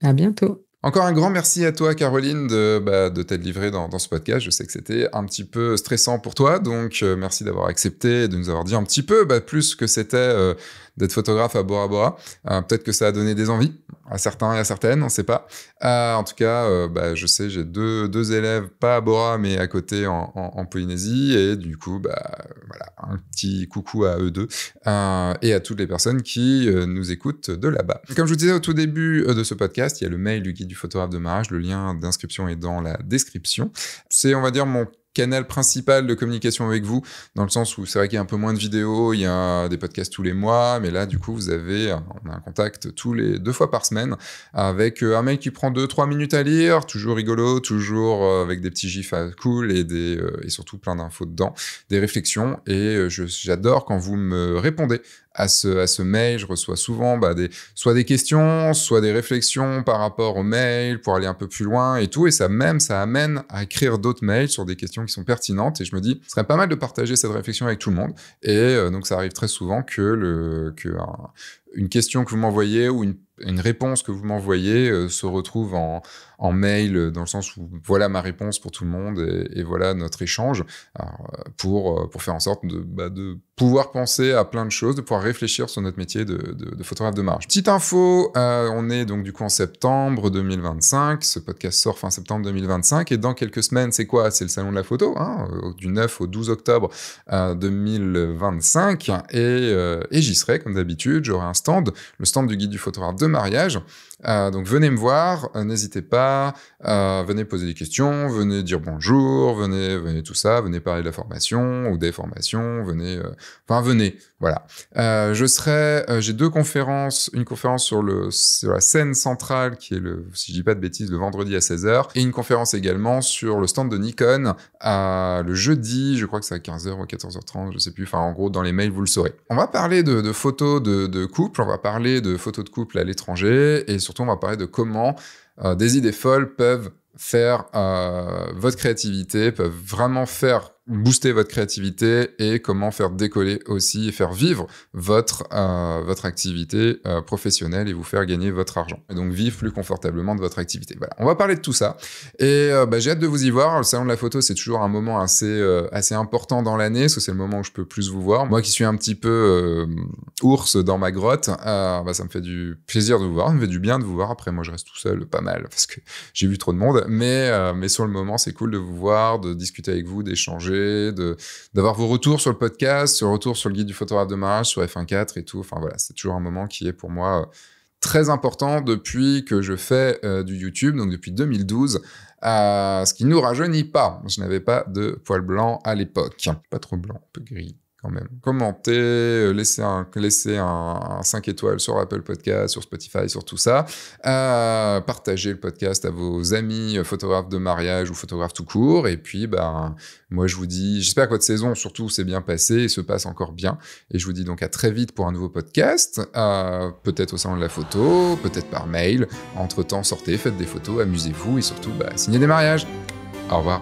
À bientôt. Encore un grand merci à toi, Caroline, de t'être livrée dans ce podcast. Je sais que c'était un petit peu stressant pour toi, donc merci d'avoir accepté et de nous avoir dit un petit peu plus ce que c'était d'être photographe à Bora Bora. Peut-être que ça a donné des envies à certains et à certaines, on ne sait pas. En tout cas, je sais, j'ai deux élèves, pas à Bora, mais à côté en Polynésie. Et du coup, voilà, un petit coucou à eux deux et à toutes les personnes qui nous écoutent de là-bas. Comme je vous disais au tout début de ce podcast, il y a le mail du guide du photographe de mariage. Le lien d'inscription est dans la description. C'est, on va dire, mon canal principal de communication avec vous, dans le sens où c'est vrai qu'il y a un peu moins de vidéos, il y a des podcasts tous les mois, mais là, du coup, on a un contact 2 fois par semaine avec un mail qui prend 2-3 minutes à lire, toujours rigolo, toujours avec des petits gifs cool et surtout plein d'infos dedans, des réflexions, et j'adore quand vous me répondez à ce mail. Je reçois souvent soit des questions, soit des réflexions par rapport au mail pour aller un peu plus loin et tout, et ça amène à écrire d'autres mails sur des questions qui sont pertinentes, et je me dis, ce serait pas mal de partager cette réflexion avec tout le monde, et donc ça arrive très souvent une question que vous m'envoyez ou une réponse que vous m'envoyez se retrouve en mail, dans le sens où voilà ma réponse pour tout le monde et voilà notre échange. Alors, pour faire en sorte de pouvoir penser à plein de choses, de pouvoir réfléchir sur notre métier de photographe de mariage. Petite info, on est donc du coup en septembre 2025, ce podcast sort fin septembre 2025, et dans quelques semaines, c'est quoi? C'est le salon de la photo, du 9 au 12 octobre 2025, et j'y serai comme d'habitude, j'aurai un stand, le stand du guide du photographe de mariage. Donc venez me voir, n'hésitez pas, venez poser des questions, venez dire bonjour, venez tout ça, venez parler de la formation ou des formations, venez, voilà. J'ai 2 conférences, une conférence sur la scène centrale qui est si je dis pas de bêtises, le vendredi à 16h, et une conférence également sur le stand de Nikon le jeudi, je crois que c'est à 15h ou 14h30, je sais plus, en gros dans les mails vous le saurez. On va parler de photos de couple, on va parler de photos de couple à l'étranger, et surtout on va parler de comment des idées folles peuvent faire votre créativité, peuvent vraiment faire booster votre créativité, et comment faire décoller aussi et faire vivre votre activité professionnelle et vous faire gagner votre argent. Et donc vivre plus confortablement de votre activité. Voilà, on va parler de tout ça. Et j'ai hâte de vous y voir. Le salon de la photo, c'est toujours un moment assez important dans l'année, parce que c'est le moment où je peux plus vous voir. Moi qui suis un petit peu ours dans ma grotte, ça me fait du plaisir de vous voir, ça me fait du bien de vous voir. Après, moi je reste tout seul pas mal, parce que j'ai vu trop de monde. Mais sur le moment, c'est cool de vous voir, de discuter avec vous, d'échanger, d'avoir vos retours sur le podcast, sur le retour sur le guide du photographe de mariage, sur F1.4 et tout. Enfin voilà, c'est toujours un moment qui est pour moi très important depuis que je fais du YouTube, donc depuis 2012, ce qui ne nous rajeunit pas. Je n'avais pas de poils blancs à l'époque. Pas trop blanc, un peu gris quand même. Commentez, laissez un 5 étoiles sur Apple Podcast, sur Spotify, sur tout ça. Partagez le podcast à vos amis photographes de mariage ou photographes tout court. Et puis, moi, je vous dis, j'espère que votre saison, surtout, s'est bien passée et se passe encore bien. Et je vous dis donc à très vite pour un nouveau podcast. Peut-être au salon de la photo, peut-être par mail. Entre-temps, sortez, faites des photos, amusez-vous et surtout, signez des mariages. Au revoir.